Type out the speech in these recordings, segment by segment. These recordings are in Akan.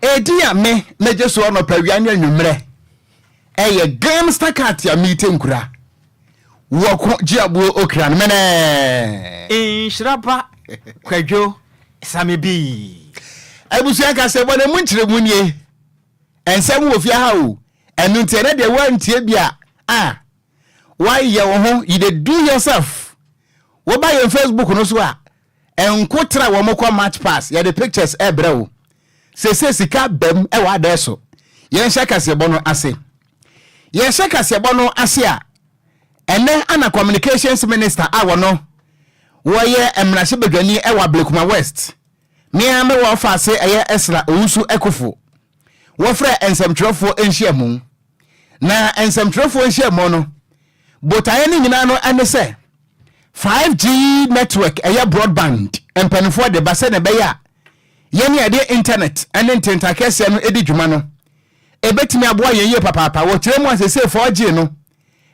Edia me just one of Peruvian numre. A gangster cat ya meeting kura. Okogyeabour Ocran Nhyiraba Kwadwo Sammy B. Abusia ka se bona munchire munye. Ensem wo fia ha o. Enu ntiere de wantie bia. Why ye wo ho you dey do yourself. Wo ba your Facebook no so a. Enkotra wo mokwa match pass. Ye the pictures ebre wo. Se sika bam e wa da so. Ye nhya kase bono ase. Ye nhya kase bono ase a. Ene ana communications minister awono woye emrahye bedwani ewa Blakuma West me ame wo fa se eye Esra Owusu Ekofo wo frɛ ensemtwerɛfo enhyiamu na ensemtwerɛfo enhyiamu no botaye ni nyina no ane se 5G network eye broadband empanifo de base ne beya ye ne ade internet ane ntentakese no edi dwuma no ebetimi aboa yeye papa wo kyerɛ mu asese 4G no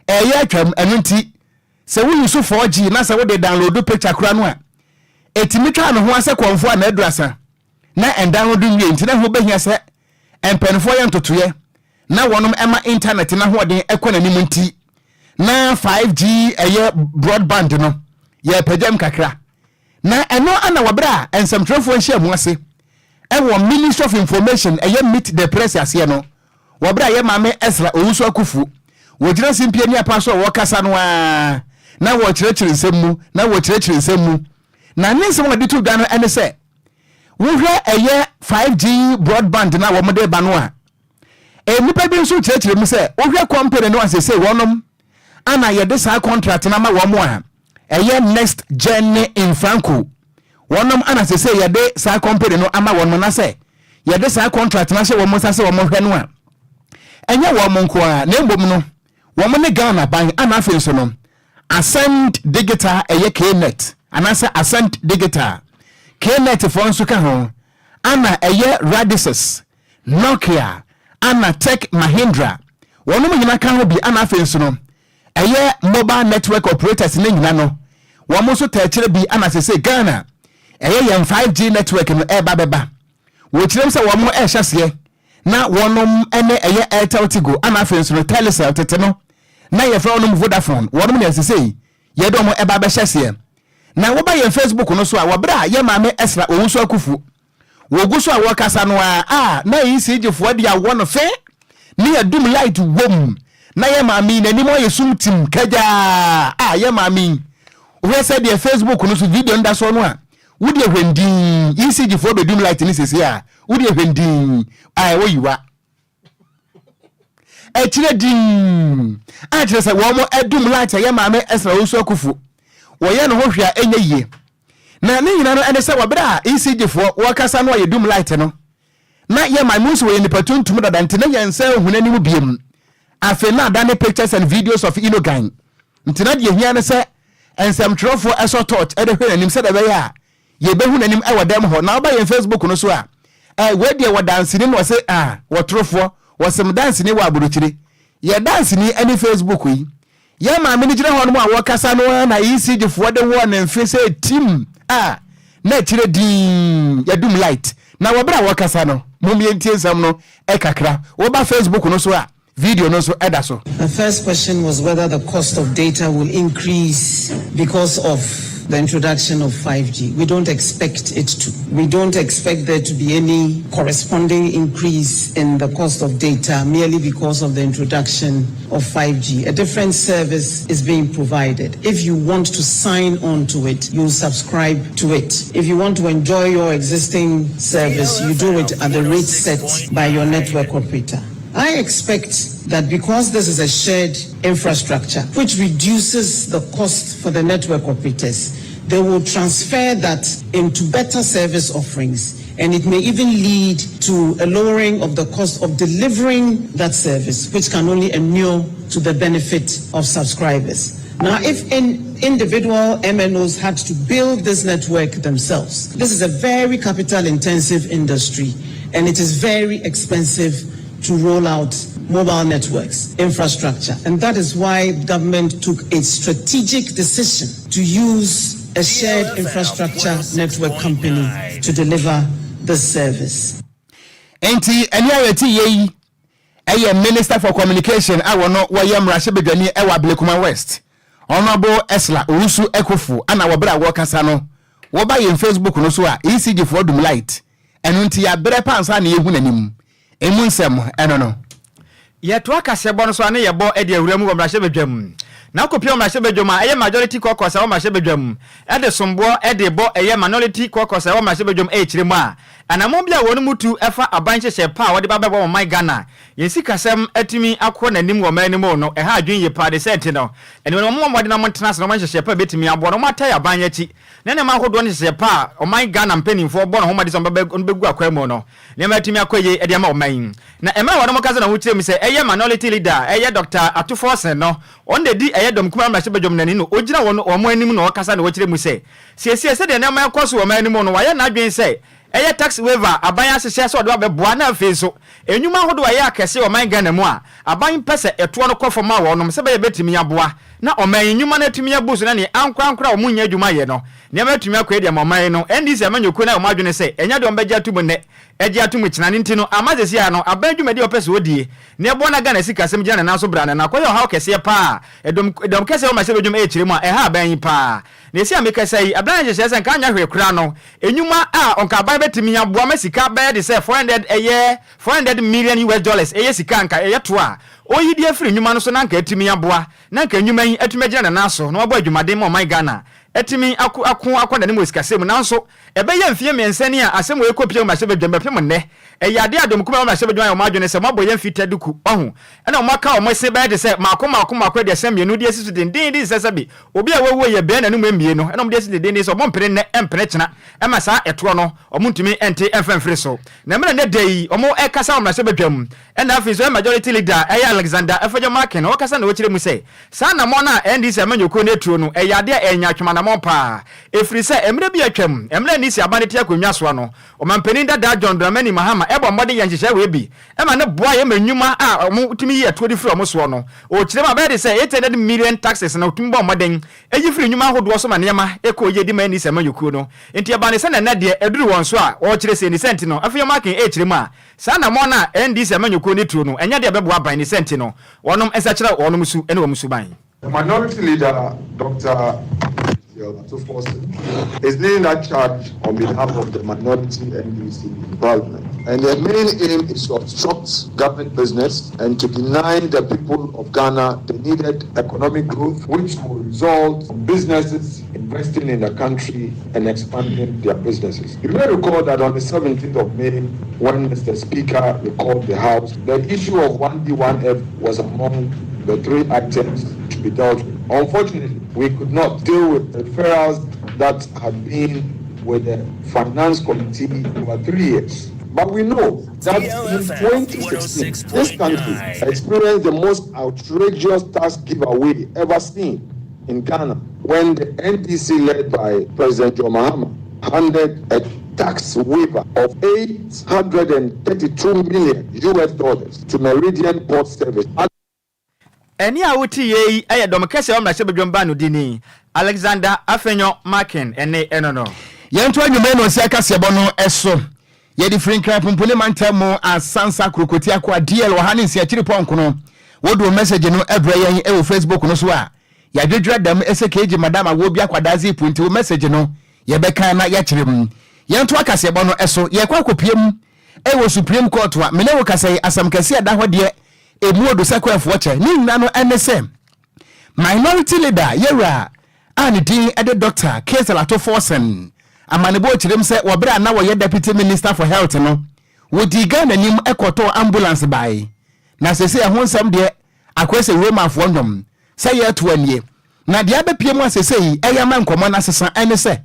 eye atwam enunti se wo yusu 4G na se wo de download picture kura no a etimi twa no ho ase konfo na adurasa na endownload nwie nti na ho behia se empenfo ye ntotoye na wonom ema internet na ho den ekona nimu nti na 5G eye broadband no ye pagam kakra na eno ana wabra ensemtrefo nhia mu ase ewo Ministry of Information eye meet the press ase no wabra ye mame Esra Owusu Akufo wojira simpie ni apaso wo kasa no a na wo kyerɛkyerɛ nsɛmmu na wo kyerɛkyerɛ nsɛmmu na nsɛm wadi to dan ene sɛ wo hwɛ ɛyɛ 5G broadband na wo mode ba no a nipa bi nso kyerɛkyerɛ mu sɛ wo hwɛ company no asese wonom ana yɛde saa contract na ma wo mo a ɛyɛ next gen in Franco wonom ana sese yɛde saa company no ama wonom na sɛ yɛde saa contract na hye wo mo sase wo mo hwɛ no a ɛnyɛ wo mo nko a na mbom no woman ne Ghana ban anafe so no Ascend Digital eye Knet anasa Ascend Digital Knet for nso ka ho ana eye Radisys Nokia ana Tech Mahindra wono nyina ka ho bi anafe so no eye mobile network operators ne nyina no wo mo so ta kire bi ana sese Ghana eye yem 5G network no eba beba wo kirem se wo mo ehhyase na wonom ene eye Airtel Tigo anafe so no Telecel tete no na ye fra onum Vodafone wonum ne sesei ye do mo eba be hyese na wo ba ye Facebook no so a wobra ye maame Esra Owusu Akufo wo guso a wo kasa no a na yi sijefo de a wono fe ne adum light wom na ye maame na ni mo ye sum tim kaja ye maame wo se de Facebook no so video nda so no a wo de hwendin yi sijefo be dum light ni sesei a wo de hwendin wo yiwa echire din achire se wo mo edum light ye maame Esra Owusu Akufo wo ye no ho hwea enye yie na ne nyina no ene se wabra ECG-fo wo kasa no ye dum light no na ye maame so ye nipa tuntum dada nte na ye nsa hunani mu biem afi na da ne pictures and videos of Inogan nte na de hia ne se ensem trofo eso touch ede hwe nanim se da be ya ye be hu nanim e wadam ho na ba ye Facebook no so a we de wo dance ni no se wo trofo wasem dance ni wa aburuchiri ye dance ni any Facebook yi ye ma me ni gire ho no a wo kasa no na ECG fo de wo na mfe se team na chire din ya dum light na wo bra wo kasa no mum ye ntie nsam no e kakra wo ba Facebook no so a video no so eda so. The first question was whether the cost of data will increase because of the introduction of 5G. We don't expect it to. We don't expect there to be any corresponding increase in the cost of data merely because of the introduction of 5G. A different service is being provided. If you want to sign on to it, you subscribe to it. If you want to enjoy your existing service, you do it at the rate set by your network operator. I expect that because this is a shared infrastructure, which reduces the cost for the network operators, they will transfer that into better service offerings, and it may even lead to a lowering of the cost of delivering that service, which can only inure to the benefit of subscribers. Now, if individual MNOs had to build this network themselves, this is a very capital-intensive industry, and it is very expensive to roll out mobile networks infrastructure, and that is why government took a strategic decision to use a shared infrastructure network company to deliver this service. enti eni ayeti yi eye Minister for Communication awono woyem rahye bedwani ewa Blekuma West Honorable Esla Urusu Ekofu ana wobra wo kasa no wo ba ye Facebook no so a ECG for dum light enu nti ya bere pansa na yehu nanim emu nsem eno no ye to akase bo no so ane ye bo e de awura mu wo rahye bedwam na kopia wo rahye bedwam a eye majority caucus wo rahye bedwam e de sombo e de bo eye minority caucus wo rahye bedwam e chire mu a anamon bia wonu mutu efa aban hyehye pa wo de ba bebo my Ghana yensi kasem atimi akọ nanim wo manim no e ha adwen ye pa de set no ene mo mo de na mo tena se no man hyehye pa betimi abo no mata ya ban yachi na ne ma hodo no hyehye pa o my Ghana mpanimfo bo no ho made so begu akwam no ne ma atimi akoye e de ma o man na e ma wo no mo kaza na ho kire mi se eye minority leader eye Dr. Atuforsen no on de di eye dom kuma ma hyehye bedwom nani no ogina wo no o mo anim no o kasa na wo kire mu se se de ne ma yakoso wo manim no wa ye na adwen se eye tax waiver aban asese so de abeboa na afi so enwuma hodo wa ye akese o man Ghana mu a aban pese eto no kofoma wo no se be betimi aboa na o man enwuma na tumi abuso na ne ankra o munya adwuma ye no ne ma tumi akwa de man no ndc amanyoko na o madwene se enya de o beja tumu ne eje atumu kina ne ntino amazesi ya no aban dwuma de o pese odie ne bo na Ghana sika sem gina na so bra na koyo ha kese pa edom kese o ma se bedwum e chire mu a e ha aban pa na esi ameka sai aban je se nka anya hwe kura no enwuma a onka aban betimi aboa masika ba de se 400 million US dollars eye sika nka eye to a oyidi afiri enwuma no so na nka atimi aboa na nka enwuma yi atumi gina na so na wabo adwumaden mo my Ghana etimi akwa ne mo sikasem nanso ebe ye mfie mensani a asem we kopie ma shebe dwembe pem ne eyade adom kuma ma shebe dwan ma adwene se mabo ye mfita duku ohu ena mo aka o mo se ba de se makoma de se mienu de asisu den se bi obi a wewo ye be na no mmie no ena mo de asisu den so mo mpere ne empere chena e ma sa eto no o mo ntumi ente emfemfere so na mena ne dei o mo e kasa ma shebe dwam ena afi so majority leader Alexander Efejo Marken o kasa na wo kire mu se sa na mo na NDC amanyoko ne tuo no eyade enya twema na mo pa efiri se emre bi atwam emre ni si abane tia konwa so no o mampeni dada John Dramani Mahama ebo mmode ye nhyehyɛ we bi e ma ne boa ye manyuma a mo tumi ye to di firi o mo so no o kire ma be de se 800 million taxes na tumi bo mmode eji firi nyuma hodo so ma ne ma e ko ye di ma ni se amanyoko no enti abane se na de eduru won so a o kire se ni senti no afia Marken e kire ma sa na mo na NDC amanyoko ne tuo no enya de bebo aban ni senti no wonom ensa kire wonom su ene wo musu ban. The minority leader, Dr. is leading that charge on behalf of the minority NDC involvement. And their main aim is to obstruct government business and to deny the people of Ghana the needed economic growth, which will result in businesses investing in the country and expanding their businesses. You may recall that on the 17th of May, when Mr. Speaker recalled the House, the issue of 1D1F was among the 3 items to be dealt with. Unfortunately, we could not deal with the referrals that had been with the Finance Committee over 3 years. But we know that in 2016, this country experienced the most outrageous tax giveaway ever seen in Ghana when the NDC led by President John Mahama handed a tax waiver of $832 million US to Meridian Port Service. Eni a wuti ye aye dom kese o mrahye bedwomba no dini Alexander Efejo Marken eno no yento anwume no se akase bo no eso ye di free crap mpole mantamo asansa krokoti akwa DL wo hanin se akiri ponko no wodo message no ebra yen e wo Facebook no so a ya dwedwa dam SKG madam awobi akwadazi punti wo message no ye beka na ya kirem yento akase bo no eso ye kwa kopiem e wo Supreme Court wa mene wo kase asam kase ada ho de emu odo sakwefo che ni nna no NSM minority leader yera and din ede Dr. Atuforsen amanebo chirem se wobra na wo ye deputy minister for health no wodi Ghana nim ekoto ambulance bai na sese ho nsam de akwese wemafo ndom se ye to anie na de abepiem asese yi eyama nkomo na sesa enese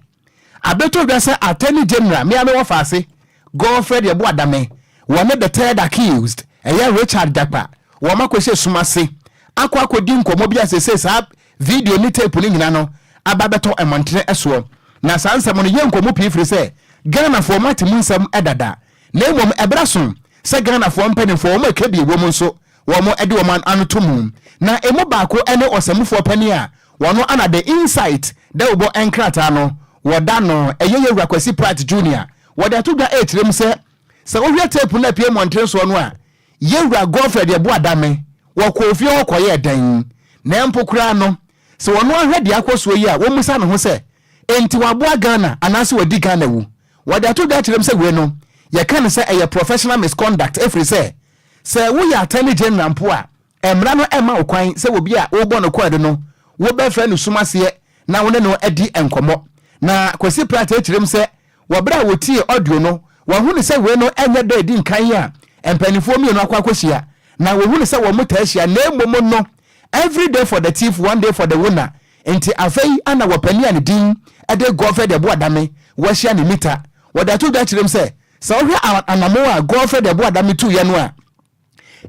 abeto dwa se attorney general me ame wo faase Godfred Yebo Adame one the third accused Richard Dapa woma kwese sumase akwa di nkomo bia sese sa video ni tape ni nyina no ababeto emontre eso na sansam no ye nkomo pifiri se Ghana for mati munsam edada na emom ebraso se Ghana for mpani for woma kebi wom nso womo ede woman anotomu na emo baako ene osamufo pani a wono ana the insight da obo enkrata no woda no eyeye Rakwesi Pratt Junior woda to da etrem se sɛ wohwɛ tape na pie montre so no a yewura girlfriend ye bo adame wo ko ofie ho koye dan na empo kura no sɛ wono ahwɛ de akoso yi a wo musa no ho sɛ enti wabo Ghana anase wadi Ghana wu wode ato da kyerem sɛ we no ye kan sɛ ɛyɛ professional misconduct every sɛ wo ya attorney general mpo a emra no ema okwan sɛ obi a wo bɔ no kwade no wo bɛ frɛ no sumase na wo ne no adi enkomo na kwasi prata kyerem sɛ wobra wo tie audio no wo hu ne sɛ we no enye da edi nkan ya empanifo mi no akwakosia na wo hu ne sɛ wo mutahia na emmomo no every day for the thief one day for the winner enti afei ana wopani an din ede gofred de bo adame wo hia ne mita wo da to da kyerem sɛ wo hwe anamo a gofred de bo adame tu ye no a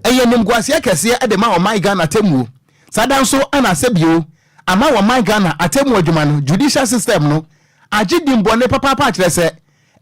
eye nim gwase akese ede ma o my Ghana temu sada so ana sebio ama wo my Ghana atemu adwuma no judicial system no agidi mbone papa kyerɛ sɛ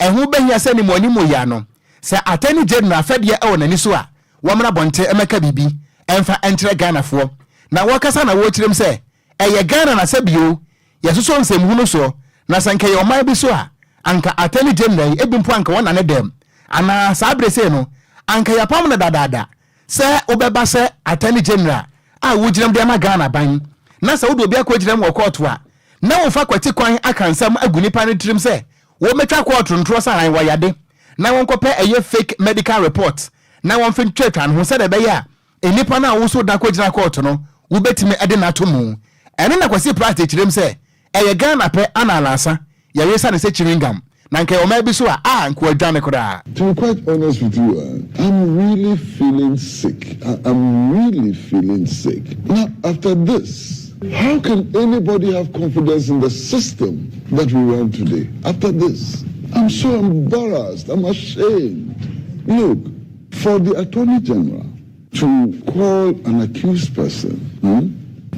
ɛho behia sɛ ni moni mo ya no sɛ attorney general afɛdeɛ ɛwɔ nani so a wɔmra bonte emeka bibi ɛmfa ɛnkyerɛ Ghana fo na wɔkasa na wɔkyerem sɛ ɛyɛ Ghana na sebio yɛsoso nsɛmhu no so na sanka yɛ ɔman bi so a anka attorney general ebimpo anka wɔna ne dem ana saa brese no anka ya pam na dadada sɛ obɛba sɛ attorney general a wogyinam de ma Ghana ban na sɛ wodo obi akɔgyinam wɔ court a na wo fa kwati kwan akansam agunipa ne tirim sɛ wo metwa court ntro saran wɔyade na wɔn kɔpɛ ɛyɛ fake medical report na wɔn fin twetwa no sɛ de bɛyɛ a enipa na wo so da kɔgyina court no wo betime ɛde na to mu ɛne na kwasi practice tirim sɛ ɛyɛ Ghana pɛ ana alasa yɛwe sa ne sɛ chiringam na nka o ma bi so a nko adwane koraa. To be quite honest with you, I'm really feeling sick. I'm really feeling sick. Now, after this, how can anybody have confidence in the system that we run today? After this, I'm so embarrassed. I'm ashamed. Look, for the Attorney General to call an accused person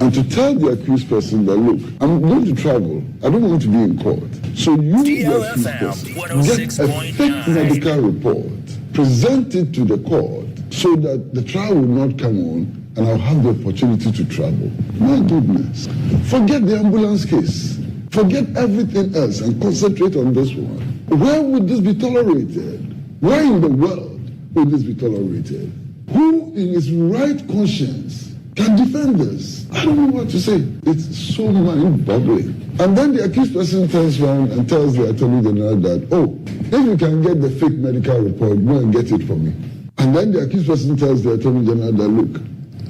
and to tell the accused person that, look, I'm going to travel. I don't want to be in court. So you, the accused person, get a fake medical report, present it to the court so that the trial will not come on and I'll have the opportunity to travel. My goodness. Forget the ambulance case. Forget everything else and concentrate on this one. Where would this be tolerated? Where in the world would this be tolerated? Who in his right conscience can defend this? I don't know what to say. It's so mind-boggling. And then the accused person turns around and tells the Attorney General that, oh, if you can get the fake medical report, go and get it for me. And then the accused person tells the Attorney General that, look,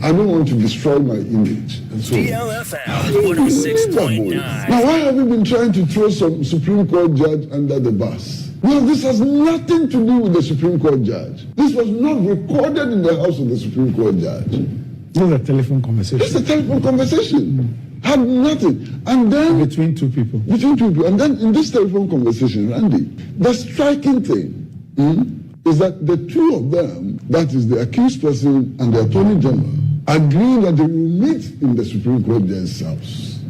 I don't want to destroy my image. And so DLFM 106.9. Now, why have you been trying to throw some Supreme Court judge under the bus? Well, this has nothing to do with the Supreme Court judge. This was not recorded in the house of the Supreme Court judge. This is a telephone conversation. It's a telephone conversation. Had nothing. And then between two people. And then in this telephone conversation, Randy, the striking thing is that the two of them, that is the accused person and the Attorney General, agree that they will meet in the Supreme Court judge's house.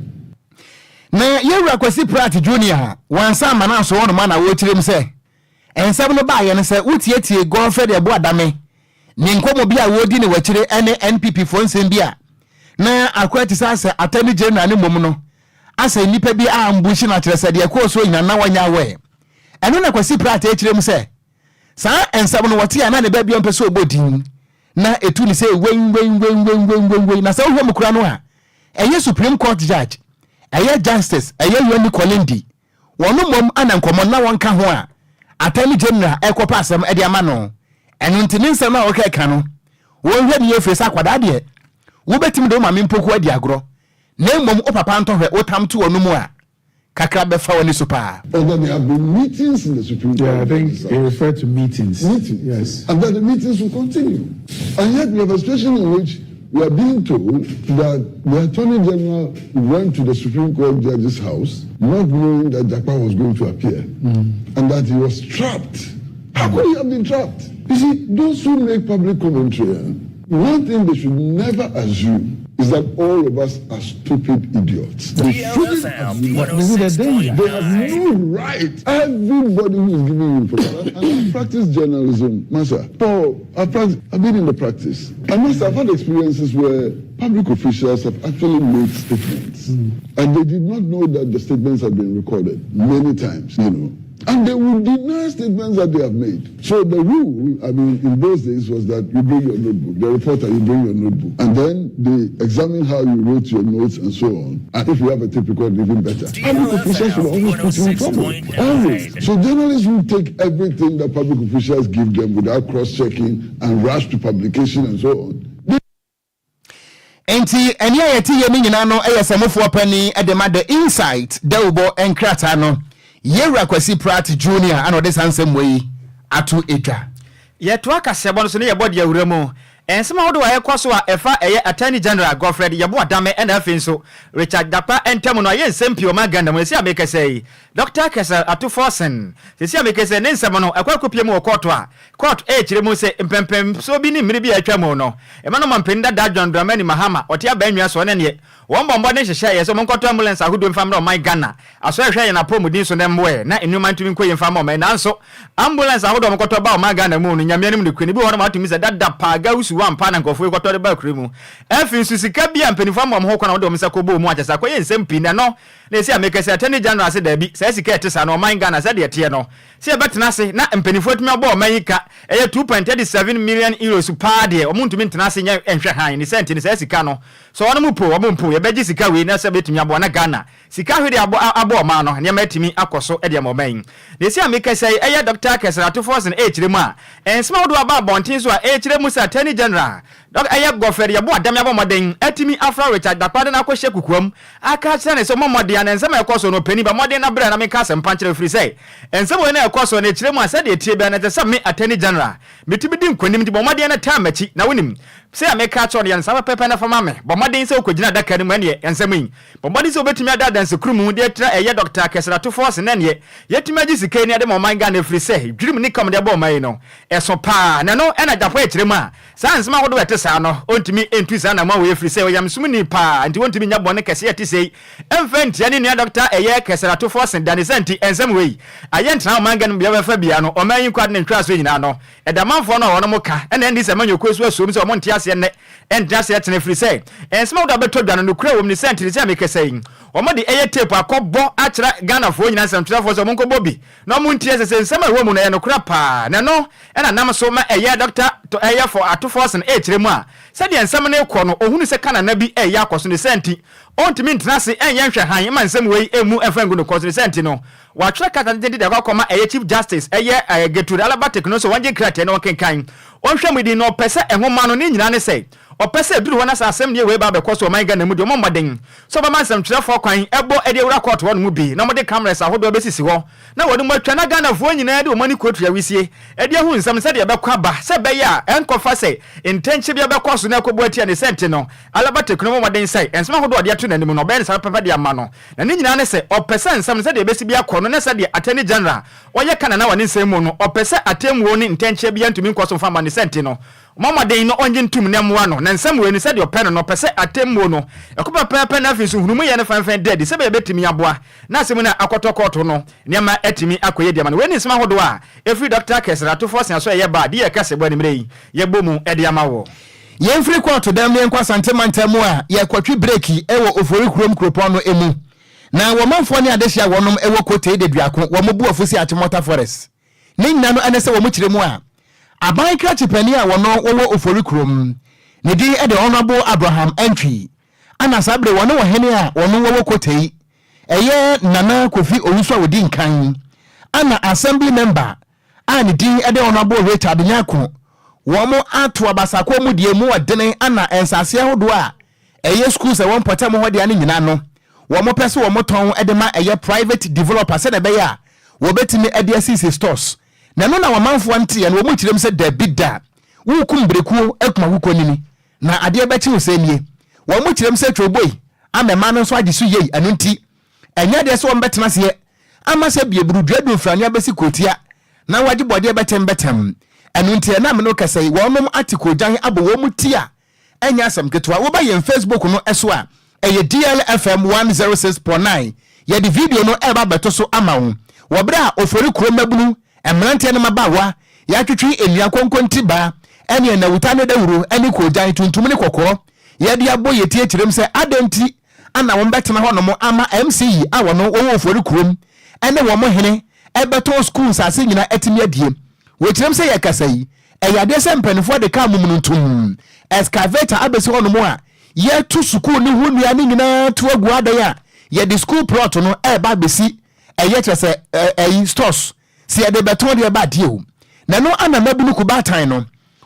Na yewura kwasi Pratt Junior wansa mana so wono mana wo tirem se ensem no ba ye ne se utietie gonfred ebo adame ni nkomo bi a wodi ne wakire ene NPP fo nsem bi a na akwati sa se Attorney General ne mom no asa nipa bi a ambushi na kire se de ko so nyina na wanya we eno na kwasi Pratt e kirem se sa ensem no wote ana ne ba bi ompeso obodin na etu ni se wen na sa wo mukura no a eye Supreme Court judge eye justice eye Yoni Kolindi wono mom ana nkomo na wonka ho a Attorney General ekopa asem e de ama no eno ntini nsem na okeka no won hwe ne yefesa kwada de wo betim de o mame mpoku adi agro na mom o papa ntohwe o tamto wono mu a kakra be fa woni so pa. Although there have been meetings in the Supreme Court. Yeah, I think he referred to meetings. Yes. And that the meetings will continue. And yet we have a situation in which we are being told that the Attorney General went to the Supreme Court judge's house not knowing that Japa was going to appear and that he was trapped. How could he have been trapped? You see, those who make public commentary, one thing they should never assume is that all of us are stupid idiots. They shouldn't assume that. They have no right. Everybody who is giving you information. And I practice journalism, Master. I've been in the practice. And Master, I've had experiences where public officials have actually made statements. And they did not know that the statements had been recorded many times, you know. And they will deny statements that they have made. So the rule, I mean, in those days was that you bring your notebook, the reporter, you bring your notebook, and then they examine how you wrote your notes and so on. And if you have a tape record, even better. Public officials should always put you in trouble. Always. So journalists will take everything that public officials give them without cross-checking and rush to publication and so on. Enti eni ayeti yemi nyina no eyesamofo pani edema the insight deubo enkrata no Yewura Kwasi Pratt Junior and ode sansem wey atu etwa ye to akasebo no so ne ye body awura mu ensema hodo wa ekwaso a efa eye attorney general Godfred Yebo Adame and afenso Richard Dapa entem no aye nsempio maganda mo esi ameke sei Dr. Kessel Atuforsen esi ameke sei ne nsem no akwakopie mu court a court kire mu se mpempem so bi ni mmiri bi atwa mu no e ma no mampenda da John Dramani Mahama ote abanwa so ne ne won bombo ne hyehyɛ ye so monkoto ambulance ahodo mfamra o my Ghana aso hwɛ ye na pomudin so ne mboe na enuma ntumi nkoye mfamra o my nanso ambulance ahodo monkoto ba o my Ghana mu no nyamianim ne kwani bi wona matumi se dada paga usu wampa na nkofo koto de ba kremu efi su sika bia mpanifo ma ho kona wo de omisa ko bo mu akyesa ko ye nsem pi na no na esi ameka se atene general se da bi se sika etesa no o my Ghana se de tie no se e betena se na mpanifo atumi abo o manyika eye 2.37 million euros pa de o muntumi ntena se nya enhwe han ni senti ni se sika no so wono mu po ye beji sika we na se betumi abo na Ghana sika hwede abo ma no ne matimi akoso e de mo man na esi ameka se eye Dr. Kessel Atuforsen echiremu a ensema wodo aba bontin so a echiremu se attorney general Dok eye Godfred Yebo Adame abomoden atimi afra Richard Dapa na kwahye kukuam aka kire ne so momoden an ensema ekoso no pani ba moden na bra na me ka sempa kire firi sei ensema we na ekoso na echiremu a se de tie bia na te se me attorney general metibi di nkwanim di momoden na ta machi na wonim se ameka cho ne yansa pepe na fama me momoden se okogina daka ni mane ensema yi momoden se obetimi ada danse krumu de tra eye Dr. Kessel Atuforsen na ne yetimi agi sika ni ade mo man Ghana firi sei dwirim ni kam de bo man no eso pa na no ena Dapa echiremu a sa ensema hodo wete sa no ontimi entu sa na ma we firi sei oyam sumni pa nti wontimi nya bone kese yete sei emfenti ani ne Dr. eye Kessel Atuforsen dane senti ensem we ayentra man Ghana bia fa bia no o man yin kwad ne ntwa so nyina no edamanfo no wono muka ena ndi se manyo kwesu asom se o monte ase ne entra se yete ne firi sei ensema hodo beto dwane no kura wom ne senti se ameke sei omode eye tape akobo akira Ghana fo nyina nsem trafo so monko bobi no monte ase se nsema wo mu na ye no kura pa na no ena nam so ma eye Dr. to eye for Atuforsen echiremu a se de nsem ne kɔ no ohunu se kana na bi eye akoso ne senti ontimi ntena se enye nhwe han ma nsem wei emu efengu no koso ne senti no wa twa kata de de akɔma eye Chief Justice eye Getude Alaba Tekno so wanje krate no kenkan onhwɛ mudi no pese ehoma no ne nyina ne sei opese duru wona sa asem ne we ba be koso man Ghana mu de mo moden so ba man sam twerefo kwan ebo e de wura court won mu bi na mo de cameras ahodo besisi ho na wodi mo twa na Ghana fo nyina de o mani kotu ya wisie e de hu nsam se de be kwa ba se be ya enkofa se intention bi be koso na kobo atia ne sente no Alaba Tekno mo moden sai ensema hodo de ato nanim no be ne sa papa de ama no na ne nyina ne se opese nsam se de besi bi akono ne se de attorney general oye kana na woni nsem mu no opese atemwo ni intention bi antumi nkoso fa ma ne sente no mama de no onje ntum ne moa no na nsem we ni se de opɛ no pɛ sɛ atemmo no ekopa pɛpɛ na afi so hunumu ye ne fanfan dead se be betimi aboa na asem na akɔtɔkɔto no nema atimi akoye de ma no we ni nsema hodo a every Dr. Kessel Atuforsen so ye ba de ye kase bɔ ni mrei ye bomu e de ama wo ye mfiri court dem ne nkwa santemantamu a ye kwatwi breaki e wo ofori kurom kropon no emu na wo manfo ne adehia wonom e wo kote de duako wo mobu afusi atemota forest ne nyina no ene se wo mu kiremu a aban krati pani a wono wo ofori kurom ne di e de honorable Abraham Entry ana sabre wono wo hene a wono wo kote eye Nana Kofi Owusu wodi nkan ana assembly member ani di e de honorable Richard Nyako wo mo ato abasako mu die mu wadene ana ensase ahodo a eye school se won potem ho de ani nyina no wo mo pese wo mo ton e de ma eye private developer se de be ya wo betimi e de assist stores na no na wo manfo ante ya no wo mu kirem se da bida wo kum breku akuma huko nini na ade be chi wo se nie wo mu kirem se twoboi amema no so agisu yei anu nti enya de se wo betena se ama se bie burudua du mfrania besi kotia na waji bode betem anu nti na me no kasai wo nom atiko jan abo wo mu tia enya asam ketwa wo ba ye Facebook no eso a eye DLFM 106.9 ye di video no eba beto so ama wo bra ofori kuro mabunu emrante ne mabawa ya twetwi enua konkonti ba ene na wutane dawuro ene ko jan tuntum ne kokoro ye dia boye tie kirem se adenti ana wo betena ho no mo ama MCE a wono wo ofori kurom ene wo mo hene ebeto schools ase nyina etimi adie we kirem se yakasa yi eyade se mpanifo de ka mumununtum excavator abesi hono mo a ye tu school ni hu nua ni nyina tu agu adan ye the school plot no ba besi eye kyese stores si ye de beto de ba die o na no ana mabunu ku batan no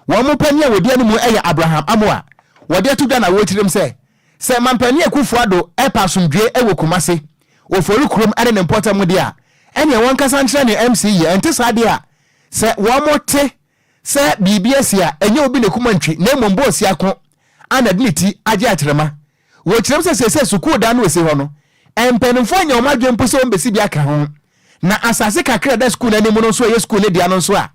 wo mo pani a wodi animu Abraham amoa wodi atudwa na wo kirem se mampani Akufo-Addo pasumdwe ewo Kumase ofori krom ane ne importa mu dia ene won kasa nkyere ne MCE ente sade a se wo mote se BBS enye obi ne kumantwi na mombo osiako ana diniti age atrema wo kirem se sukuu da no ese ho no empenfo anya o madwe mpo se ombesi bi aka ho na asase kakra da school na nimu no so ye school ne dia no so a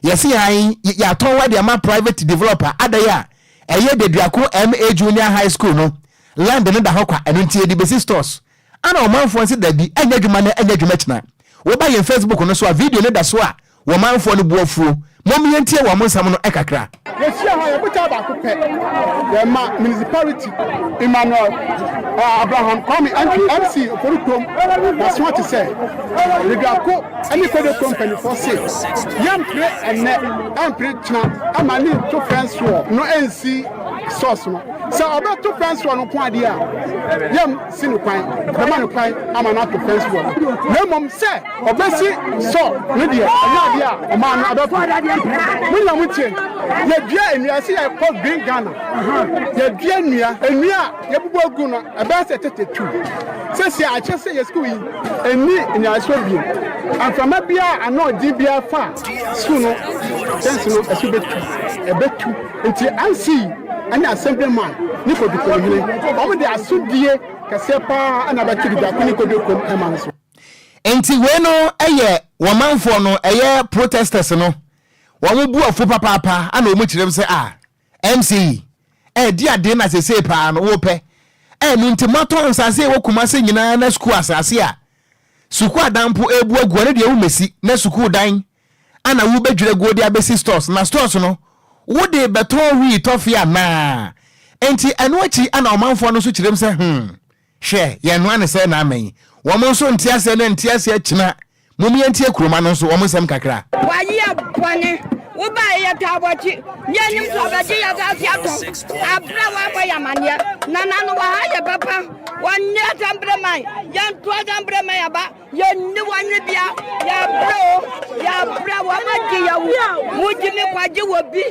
yesi han ya ton wa dia ma private developer adaya eye de duako MA Junior High School no land no da hokwa eno ntie di besi stores ana o manfo nse da bi anya dwuma na anya dwuma kina wo ba ye Facebook no so a video no da so a wo manfo no buafuo mom ye ntie wo monsam no ekakra yesia ha ye buta ba ko pe ye ma municipality Emmanuel Abraham Kwame MC Okorukrom that's what to say we go any code company for sales yam pre ene am pre china amani to friends war no NC source no so about to friends war no kwa dia yam sinu kwan the man kwan amana to friends war no mom say obesi so no dia anya dia o man adopo mun na mutie ye bia enua se ye pop green Ghana ye bia enua ye bubo gu no aba se tetetu se a chese ye school yi eni enua so bi afama bia ano di bia fa school no sense no asubetu ebetu nti ansi ani assemblyman ni ko diko hire o de asudie kase pa ana ba kiri da kuni ko de ko eman so enti we no eye wo manfo no eye protesters no wo mu bu afu papa ana o mu kirem se MC di ade na se pa no wo pe nu nti mato nsase wo Kumase nyina na school asase a suku adampo ebu agu ne de wo mesi na suku dan ana wo bedwire go de abesi stores na stores no wo de beton wi tofia na enti enu achi ana o manfo no so kirem se hwe ye no ane se na amen wo mo so ntiase na ntiase akina mumye ntie kuroma no so wo mo sem kakra wayi abone wo ba ye tabochi yenim so abaji ya ta fiato abra wa ba yamane na no wa ha ye papa wonye tambre mai yan to tambre mai aba ye ni wonye bia ya bra wa ma ji ya wo ji me kwaje wo bi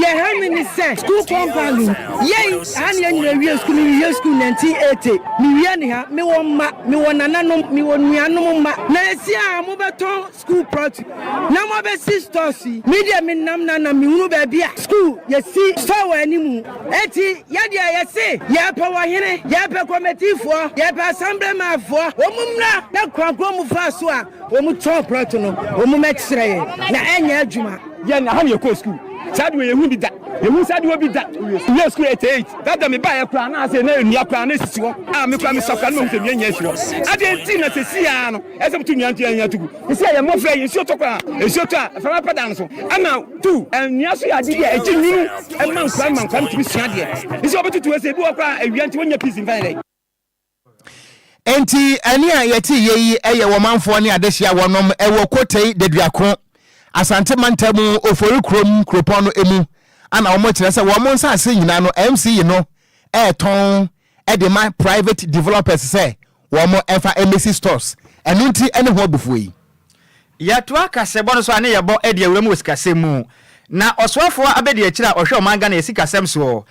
ye ha mi ni se school compound ye an ye ni wi school 1980 mi wi ni ha mi won ma mi won nananom mi won nuanom ma na esi a mo beton school project na mo be sisters media mi nam na mi hunu ba bia school ye si so wa animu eti ye dia ye si ye pa wa hene ye pa committee fo ye pa assemblyman fo o mumra na kwankwo mu fa so a o mu top project no o mu mekire na enya adwuma ye na ha ye ko school sad we hu bi da ye hu sad we bi da we school 88 that me buy kra na say na enu kra na sisi ho me kra me safka na me se nya hiro ade ti na sisi ya no ese butu nya ntia nya tugu ese ye mo fra ye sio to kra esio to a fa pa dan so ana tu enu so ya de dia eji ninu e man kra ntimi sua de ese obetutu ese bi wo kra awia nti wonya peace in fine enti ani a yeti yeyi eye wo manfo ne adehia wonom ewo kotei deduako asante mantamu ofori krom kropono emu ana wo mo kire se wo mo nsa ase nyina no MCE no ton de my private developers say wo mo efa embassy stores enu nti ene ho abufu yi ya to akasebo no so ane yebo de awura mu osikasemu na oswafo abedi akira ohwe omanga na esikasem so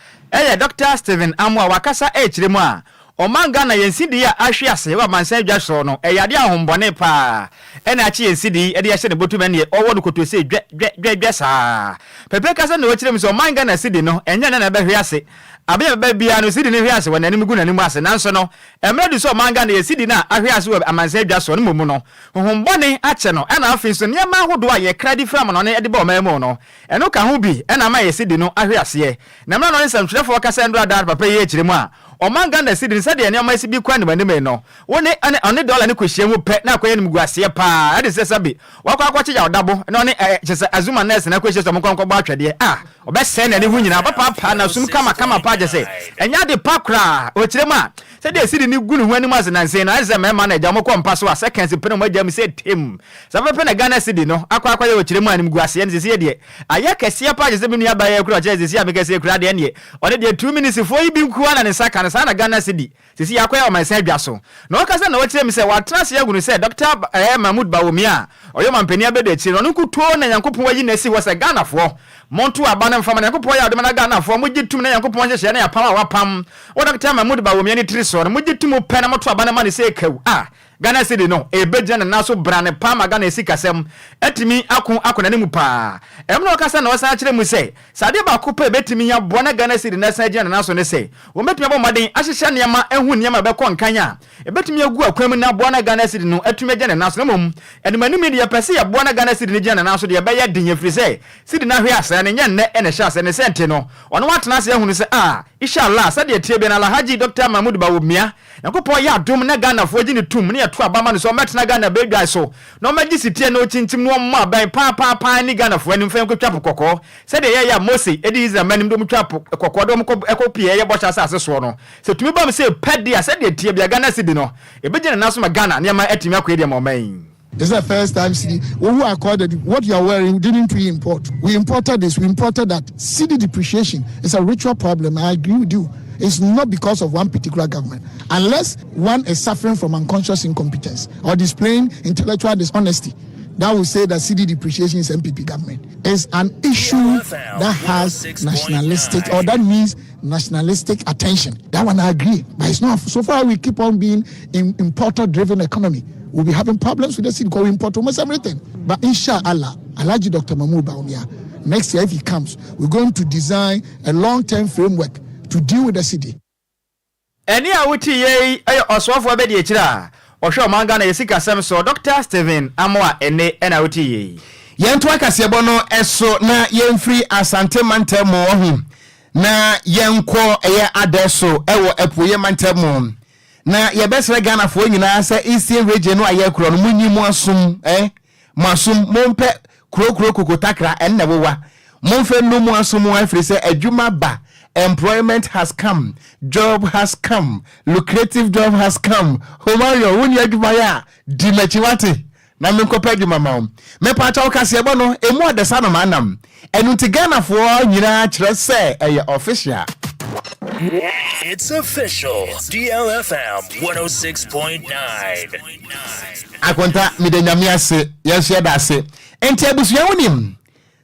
Dr. Stephen Amwa wakasa ekire mu a omanga na yensidi ya ahwe ase wa mansan dwa so no eyade ahombone pa ena achi yensidi ede ya hye ne botu mane owo no koto se dwa saa pepe kasa na wakire mu so omanga na sidi no enya na behwe ase abe bia no sidi ne hwe ase wona nimu gu na nimu ase nanso no emredu so omanga na yensidi na ahwe ase wa amansan dwa so no momu no hombone ache no ena afin so niam ahodo a ye kredi from no ne ede ba omamu no eno ka ho bi ena ma yensidi no ahwe ase na mra no nsam twefo kasa ndra da papa ye ekire mu a omanga na cedi said de nyama si bi kwa ne mani me no woni one dollar ne kohia mu pe na akoye ne mguase pa ade se sabi wakwa akwache ya odabo na one chese azuma nurse na kohia so mo kwankwa ba atwede obese na ne hu nyina papa na sum kama pa je se enya de pakra o kirema said de cedi ni gunu hu anim asenanse na azema ma na jamo kwa mpa so a seconds pe no magam se tem sabepe na Ghana cedi no akwa ya o kirema anim guase ne se de aye kese pa je se bi nu aba ya kura je se ya mekese kura de ne one de 2 minutes fo yi bi nkuwa na ne saka na sana Ghana cedi sisi yakoya o man se adwa so na o kasa na wo kire mi se wa trans ya gunu se Dr. Mahmoud Bawumia oyo mampani abede kire no kuto na Yankopon wayi na si wo se Ghana fo montu abana mfama na Yankopon ya de na Ghana fo mo gitum na Yankopon hye na ya pam a wapam wo Dr. Mahmoud Bawumia ni triso mo gitum pe na moto abana ma ne se kawu Ghana cedi no ebeje na naso brane pam Ghana sikasem etimi akona ne mu pa emno okasa na wasa kire mu se sade ba ko pa betimi ya bo na Ghana cedi na san je na naso ne se wo betimi bo maden ahyehye niam ehu niam be ko nkanya ebetimi agu akwam na bo na Ghana cedi no etumi je na naso ne mum enimani media pese ya bo na Ghana cedi ne je na naso de be ya den yefri se cedi na hwe asa ne nya nne ene hye asa ne sente no ono watena se ehu ne se inshallah sade tie be na Alhaji Dr. Mahmoud Bawumia Yankopon ya dum na Ghana fo gi ne tum ne to abama no so metena Ghana be dwa so no magi sitie no chinchim no ma ban pa ni Ghana fo anim fa nkotwa pokoko se de ya Mose edi Israel manim do mtwa pokoko do ekopie ye bocha asase so no se tumi bam se pedia se de tie bia Ghana cedi no ebeje na naso ma Ghana ne ma etimi akwa de moman. This is the first time cedi who accorded what you are wearing didn't we import. We imported this, we imported that. Cedi depreciation is a ritual problem. I agree with you. It's not because of one particular government. Unless one is suffering from unconscious incompetence or displaying intellectual dishonesty, that will say that cedi depreciation is MPP government. It's an issue that has nationalistic, or that means nationalistic attention. That one I agree. But it's not. So far we keep on being in importer-driven economy. We'll be having problems with the cedi because we import almost everything. But inshallah, Alhaji Dr. Mahmoud Bawumia, next year if he comes, we're going to design a long-term framework to deal with the city. Eni awuti ye oswafo abedi ekira ohwe omanga na yesika sem so Dr. Steven Amoa ene ena awuti ye yento akasebo no eso na yemfri asante mantemo ohu na yenko eye adeso ewo epoye mantemo na yebesre Ghana fo nyina se Eastern region no ayekro no munyimu asum masum mompe krokro kokotakra enne wowa momfe no mu asum afri se adwuma ba. Employment has come, job has come, lucrative job has come. Homario, when you admire, Dimechiwati, Namikopedu Mamma. Me pata okasiebo no, emo de sana manam. And Untigana for Nina say a official. It's official. DLFM 106.9. Akonta midenyamia se, yes, yeah, se. Entiabusu yawunim.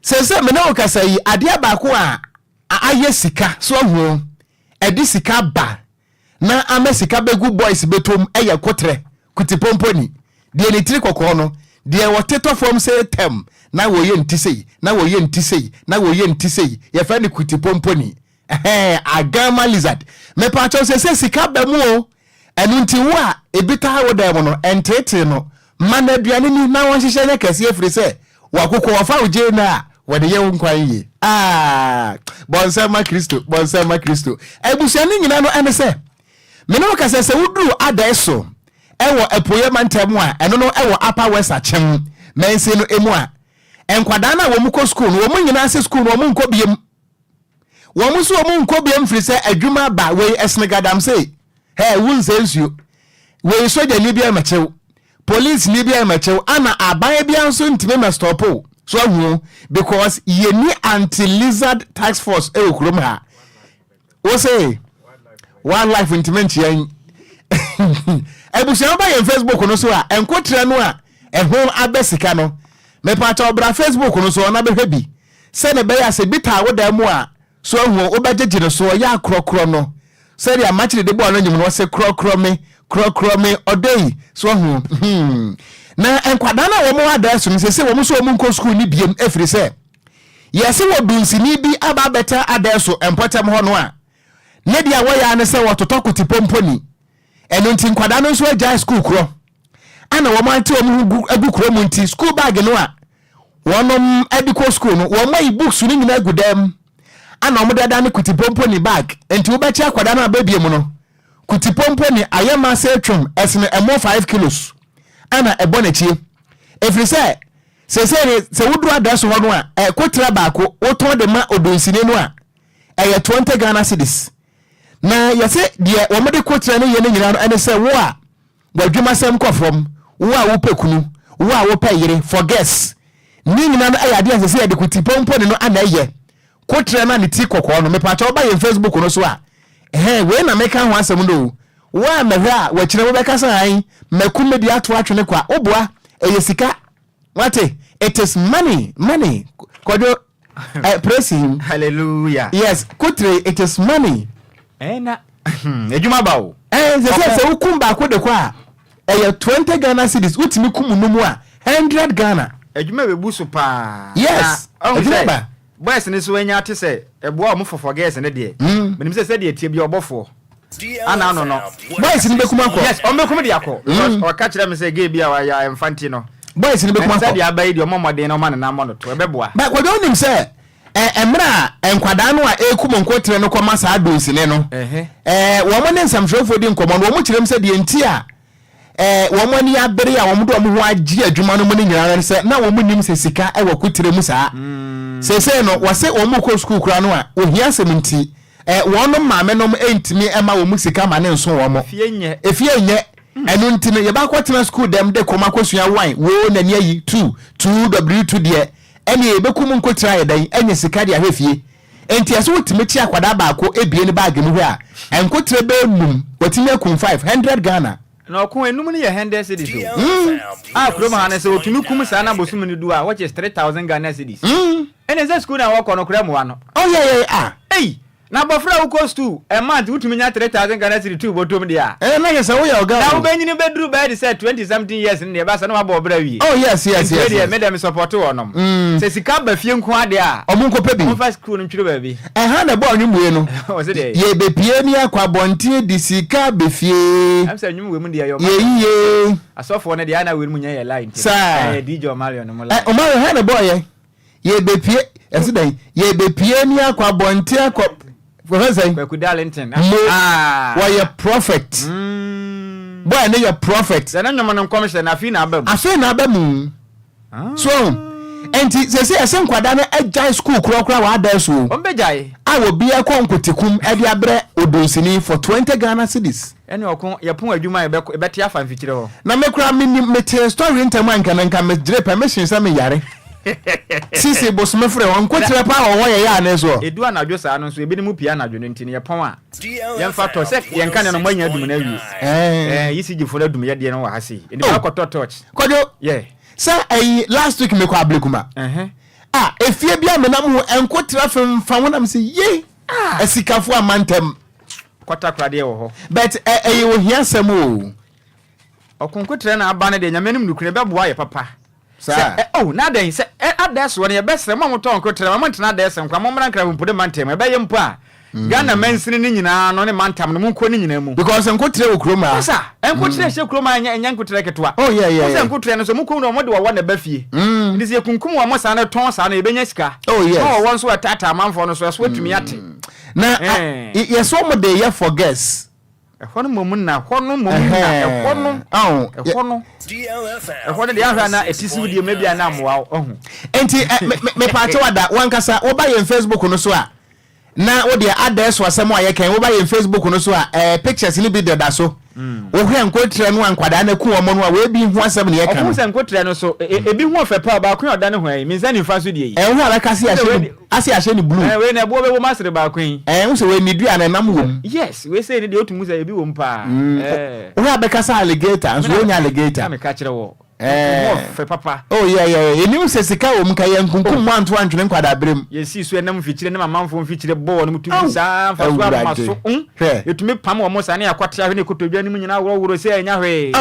Sese me na okasai adia baako a aye sika so ho edi sika ba na amesika begu boys betom eye kotre kutipomponi de ni tiri kokko no de woteto from say tem na woye ntisei na woye ntisei na woye ntisei ye fa ni kutipomponi agama lizard me pa cho se sika ba mu o enu nti wo a ebita wo da mo no entete no mana duane ni na won hihye ne kase afiri se wakoko wafa oje na wode ye nkwan yi bonsema Kristo ebusuani nyina no ene se me no ka se wuduru adeso ewo epoye mantemu a eno no ewo upper west achem mense no emu a enkwada na wo mu ko school no wo mu nyina se school no wo mu nko biem wo mu so wo mu nko biem firi se adwuma ba we esnegadam se wun sensu we soja ni bia machew police ni bia machew ana aban bia nso ntime ma stopo so hu because ye ni anti-lizard task force krom ha wo say wildlife intimate yan ebusia ba ye Facebook no so a enkotre no a eho abesika no me pata obra Facebook no so na behwe bi se ne be ya se bita wo da mu a so hu obegegire so ya krokro no se dia match de bo no nyim no se krokro me odei so hu na enkwada na wo mo address no se wo mo so mo nko school ni biem efiri se yesi wo dunsini bi aba beta address empotem ho no a ne dia wo ya ne se wo totokoti pomponi eno nti nkwada no so agya school kro ana wo manti wo mu agu kro mu nti school bag no a wonom edico school no wo mai books ni nyina agudam ana wo dada ne kuti pomponi bag enti wo bechi akwada na babie mu no kutipompo ni ayama se twom esne emo 5 kilos ana ebonachie efiri se wudru address ho no a kotra baako woton de ma odonsine no a 20 Ghana cedis na yase de womede kotra ne ye ne nyina no ene se wo a wadwuma sem kofrom wo a wo pekunu wo a wo payire for guess ni nyina no ayade ase se de kutipompo ne no ana ye kotra na ne ti kokko no me pa cha oba ye Facebook no so a we na meka ho asem no wa mehra wa kire wo beka san makum de ato atwene kwa oboa eyesika wate it is money Kwadwo praise him hallelujah yes kotre it is money na ejuma bawo se ukum ba ko de kwa 20 Ghana cedis utimi kum numu a 100 Ghana ejuma bebuso pa yes ejuma ba boys ne so anya ate se eboa mo fofo guys ne de menim se de tie bia obofo ana no boys ni bekum akọ yes o bekum de akọ o ka kire me se ge bia wa ya emfanti no boys ni bekum akọ se de abai de omomode no ma na mo no to ebeboa ba Kwadwo nim se emra enkwada no a ekum nkotre no koma sa adonsine no wo mo ne nsamfrofo di nkomo no wo mo kirem se de enti a wo mo ni abere a wo mo do mo ho agi adwuma no mo ni nyira se na wo mo nim se sika e wo kotre mu saa se no wo se wo mo ko school kura no a ohia seminti wono maame nom entimi ema wo mu sika ma ne nso wo mo efie nye enu ntime ye ba kwatena school dem de koma kwasua wine wo na ne ayi 2w2 de ene ye bekum nkotra ye dan enye sika de ahefie enti aso wotime chi akwada baako ebie ne bag mu hwe a enkotra be num watime kum 500 Ghana na okun enum ne ye 100 cedis kroma hane se otumi kum sa na bosum ne du a which is 3000 Ghana cedis ene ze school na wo no kura mu ano na bofra uko stu e month utumi nya 3000 Ghana cedis tu botom dia na yesa wo ya oga na wo benyini bedru be de say 20 something years ne ba sa na ba obra wi yes dey me dem support wonom se sika ba fie nko ade a omunko pebi mo fa school ntwiro ba bi ha na bo nwumue no o se dey ye bepie ni akwabonte di sika be fie am say nwum we mu dia yo ye asofo ne dia na we mu nya ye line DJ Mario no mo line Mario ha na bo ye bepie ese dey ye bepie ni akwabonte Darlington why a prophet boy na your prophet na nyoma no commission afi na abamu so enti se ese nkwada na agile school kura wa ada so ombejai awo bia kwa nkotekum e dia bre odonsini for 20 Ghana cedis ene okon yapon adwuma e beti afa mfikire ho na mekura me story ntama nka me dire permission sa me yare sisi bosome frɛ won kotre pa wo ye ya na so edu anadwo saa no so ebi ne mu pia anadwo no ntini ye pon a ye mfa to se ye nka ne no manya adum na wi yisi gifo adum ye de no wa hase eni ba ko touch Kwadwo sa last week me ko ablekuma efie bia me na mu enkotra fem fa wonam se ye esikafo amantem kwata krade wo ho but wo hiasem o okonkotre na aba ne de nyamenim nukure be boa ye papa na den se address won ye best mo moton ko tere mo ntena address nkwa mo mran kra mpude mantem e be ye mpo a Ghana mensini ni nyina no ne mantam no munko ni nyina mu because enko tere okroma sa enko tere hye kroma anya nko tere ketwa yeah enko tere no so munko no mo de wo na ba fie ndi se kunkum wo mo sa na ton sa na e benya sika won so atata manfo no so atumi ate na yeso mo de ye for guess Hono momuna DLFM de ahwa na etisi wudi me bia na amwa ohun enti me pache wada wankasa wo ba ye Facebook no so a na wo de address wasem a ye kan wo ba ye Facebook no so a pictures ni bi da so wo hwe nkotre no ankwada na ku wo no a we bi hu asem ne ye kan wo se nkotre no so ebi hu ofe pa ba kun oda ne hwan mi nza ni fa so die hu ala kasi ahye ni blue we na bo be wo masere ba kun hu se we ni dua na nam wo yes we say ni de otumu se ebi wo mpa wo abekasa alligator so wo nya alligator me ka kire wo fe papa yeah eni se sika wo mka ye nkunkum manto antwene nkwada brem yesi so enam fikyire ne mamamfo fikyire bo no mutu sa fa so ama so etumi pam wo mo sa ne akwata hwe ne kotodwa ni nyina woro se enya hwe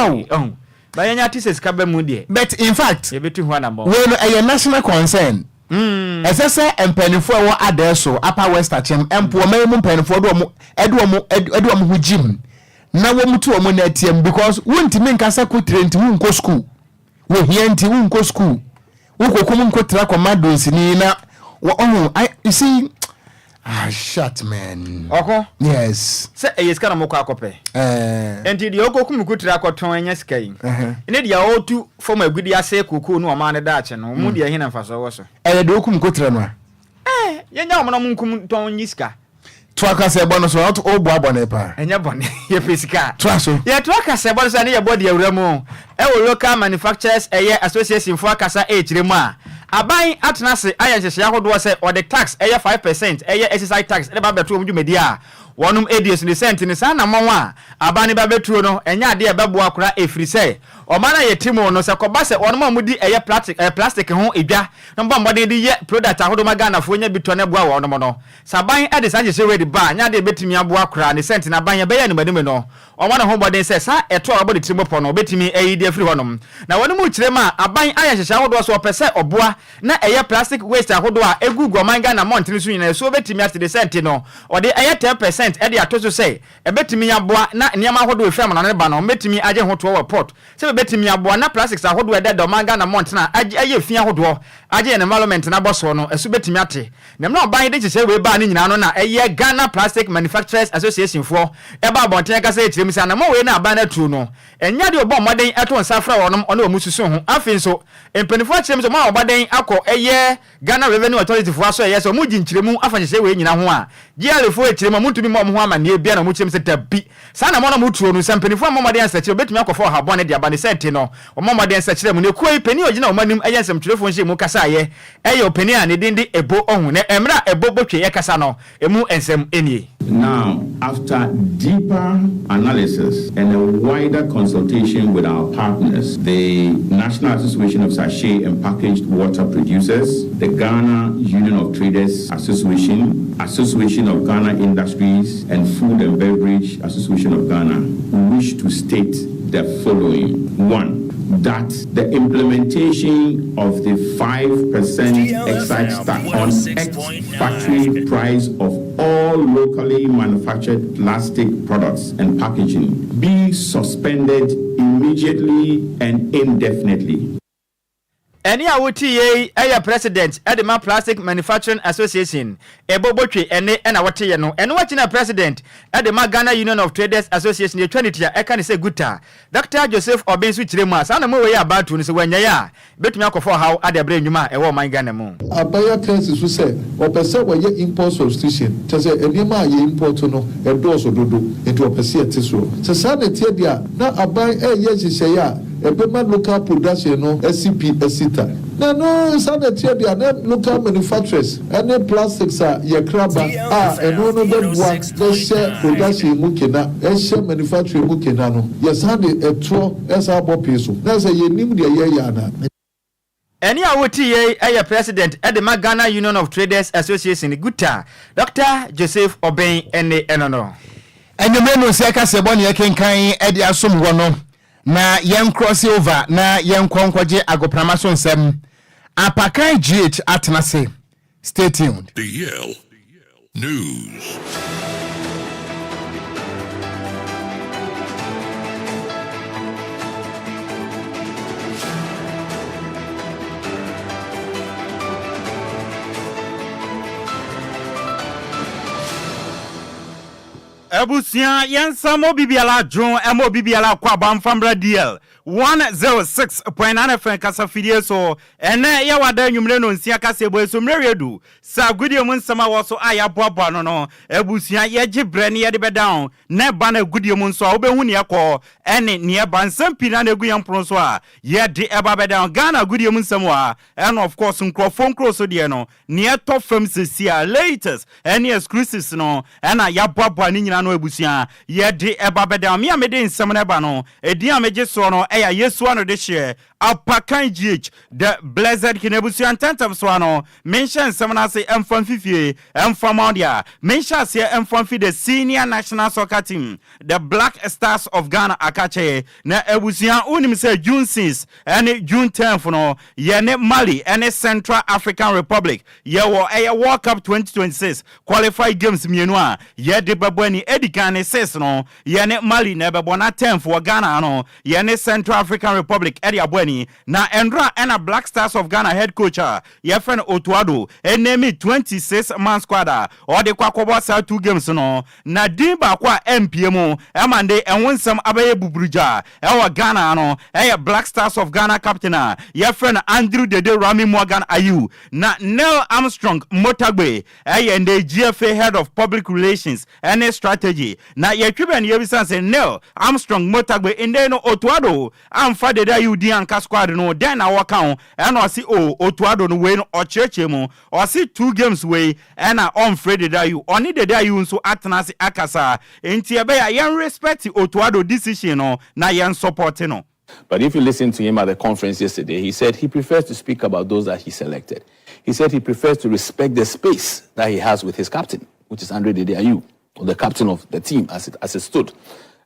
ba yenya artiste sika ba mu de but in fact ye betu ho na bo we no a national concern esese empanifo wo adeso upper west achem empo mamu empanifo do mo edu mo hujim na wo mutu wo mo na atiem because wontimi nkasa ko trent wo nko school wo hianti wo nko school wo kokum nko tra komando sini na wo you see Ah, shut man. Okay. Yes. Say e yeska na moko akope. Enti de okokum kutira akoton anya sika yi. Ene de otu form agudi ase kuku no ma ne daache no. Mu de hina mfaso wo so. De okum kutira no. Yenya mo na munkum ton nyiska. Twaka se bono so not obo abone pa. Enya bone ye pesika. Twaso. Ye twaka se bono so ne ye body awuramu. Wo local manufacturers association for akasa echiremu a. Aban atenase ayenhyehyɛ ahodo se or the tax 5% exercise tax e ba beto omdu media wonum edies ni cent ni sa na monwa aban ba betuo no enya ade e bebo akora efiri se o mana yetimo no se koba se wonum amudi plastic ho edwa no mba mbode de ye product ahodo magana fo nya bitɔ ne boa wonum no saban ade sa hyehyɛ ready ba nya de betimi aboa akora ni cent na ban ye be ye ne badem no o mana ho bode se sa eto obode timo pɔ no betimi eyidi afiri honum na wonum kirema aban ayenhyehyɛ ahodo so opese oboa na plastic waste ahodo a egugu omanga na mountain so nyina so betimi ate de cent no o de 10% e atoso say e betimi aboa na niam ahodo efam na ne ba no betimi agye hoto wa port se betimi aboa na plastics ahodo e de omanga na mountain na agye fi ahodo agye environment na boso no eso betimi ate nem na oban de kyese we ba ne nyina no na Ghana Plastic Manufacturers Association for e ba bonten ka say ekyirem sa na mo we na aban na tu no enya de obo moden eto nsafra wonom ono omususu ho afin so empanifo akyirem so ma obaden akọ Ghana Revenue Authority for aso yes omu ginkyiremu afanyese we nyina ho a DLFM ekyiremu muntumi mo ho ama ne bia na mu kyerem se tabi sa na mo na mutuo no sampanifo amomode ansakire obetumi akọfọ habone de abane sente no omomode ansakire mu ne koi peni ogina omanim ayensem twelefo nhye mu kasa ye openi a ne dindi ebo ohun ne emra ebo botwe ye kasa no emu ensem enie. Now, after deeper analysis and a wider consultation with our partners, the National Association of Sachet and Packaged Water Producers, the Ghana Union of Traders Association, Association of Ghana Industries, and Food and Beverage Association of Ghana, we wish to state the following. One, that the implementation of the 5% excise tax on ex-factory price of all locally manufactured plastic products and packaging be suspended immediately and indefinitely. Any awuti president Edema Plastic Manufacturing Association ebobotwe ene na wote no eno wachina president Edema Ghana Union of Traders Association ye twenty ya eka ne se guta Dr. Joseph Obensu kiremu asa na mo we ya abatu ne se wanya ya betumi akofo hawo ade abre nwuma ewo man Ghana mu abaya tense so se opese we import substitution tese enima ye import no edoso dodo enti opese etiso se sa ne tie dia na aban ye hihye ya ebema local production no SCP esita na no sanitary dia na local manufacturers any plastics a ye kraba eno no be bua de share production mu kena share manufacturing mu kena no yes hande etro esa bopeso na say ye nim dia ye ya na Any awuti president Edema Ghana Union of Traders Association guta Dr. Joseph Oben enono enyemeno se ka se boni yekenkan ede asom wo no na yen cross over na yen kwankwaje agoprama so nsem apakan GH atnase. Stay tuned. The Yale News. Ebusia yensamo bibiala jon emo bibiala kwa bamfambra DL 106.9 FM kasa fidie so ene ya wada nwumre no nsia kasa ebo so mreredu sa gudie mu nsama wo so aya boabo no ebusia ye gibre ne ye de bedown ne ba na gudie mu nso a obehu ne yakọ ene ne ba nsam pina na egu yampro so a ye de eba bedown Ghana gudie mu nsam a and of course nkrofo nkro so de no ne to fam sesia latest ene exclusives no ena ya boabo ne nyina no ebusia ye de eba bedown me amede nsam ne ba no edi ameje so no eya yesu ano de share apakan GH the blessed kinebusian tentam swano mention semana say emfam fifie emfam audia mention say emfam fi the senior national soccer team the Black Stars of Ghana akache na ebusian unim say June 6 and June 10th no ye ne Mali and Central African Republic ye wo World Cup 2026 qualified games mienu a ye de babani edikan ne 6 no ye ne Mali na bebo na 10th for Ghana no ye ne Central African Republic edi abo company na Endra and a Black Stars of Ghana head coach your friend Otuado and name 26 man squad or the Kwakobo sa 2 games no na dimba kwa MPMO Emande and win some Abaye Bubruja our Ghana no Black Stars of Ghana captain your friend Andrew Dede Rami Morgan Ayu na Neil Armstrong Motagbe and the GFA head of public relations and strategy na your Cuban Yebisan say Neil Armstrong Motagbe in there no Otuado am fa Dede Ayu di anka squad no then our account and I see Otuado no way no or churchemo or see 2 games way and I on Fred Dede Ayu oni Dede Ayu so atnasi akasa enti ebe ya yan respect Otuado decision no na yan support no. But if you listen to him at the conference yesterday, he said he prefers to speak about those that he selected. He said he prefers to respect the space that he has with his captain, which is Andre Dede Ayew, the captain of the team as it stood.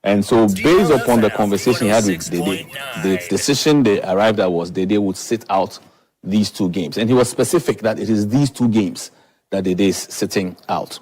And so based upon the conversation he had with Dede, the decision they arrived at was Dede would sit out these 2 games. And he was specific that it is these 2 games that Dede is sitting out.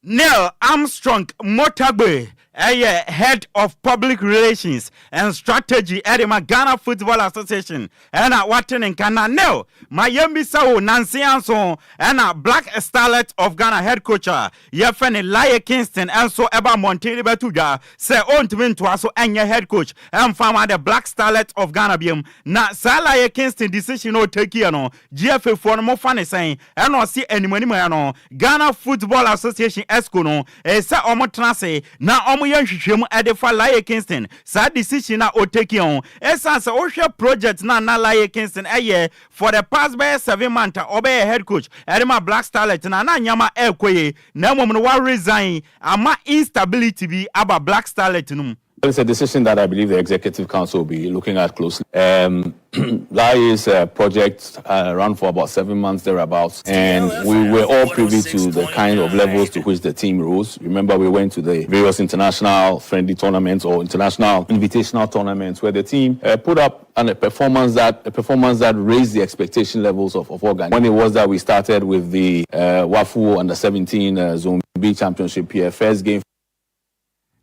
Neil Armstrong Motagbe, head of public relations and strategy at the Ghana Football Association, and Watten and Ghana. Neil, Miami Sao Nancy Anson, and Black Starlet of Ghana head coach, Yefene Laye Kingston, and so Eba Montini Batuja, say on to win to also and your head coach, and farmer the Black Starlet of Ghana Bium. Na Salaye Kingston decision no take no GFA for no funny saying, and no see any money no Ghana Football Association Escono, sa omo transe, na omo yɛhwehwɛm ɛdefa Laye Kingston sa decision na oteki on essence ohwɛ project na Laye Kingston for the past by 7 months obey head coach Edema Black Starlet na nyama ekoye na mom no wa resign ama instability bi aba Black Starlet no. It's a decision that I believe the Executive Council will be looking at closely. Lai's project ran for about 7 months thereabouts, and we were all privy to the kind of levels to which the team rose. Remember, we went to the various international friendly tournaments or international invitational tournaments where the team put up a performance that raised the expectation levels of Ocran. When it was that we started with the Wafu Under-17 Zone B Championship here, first game.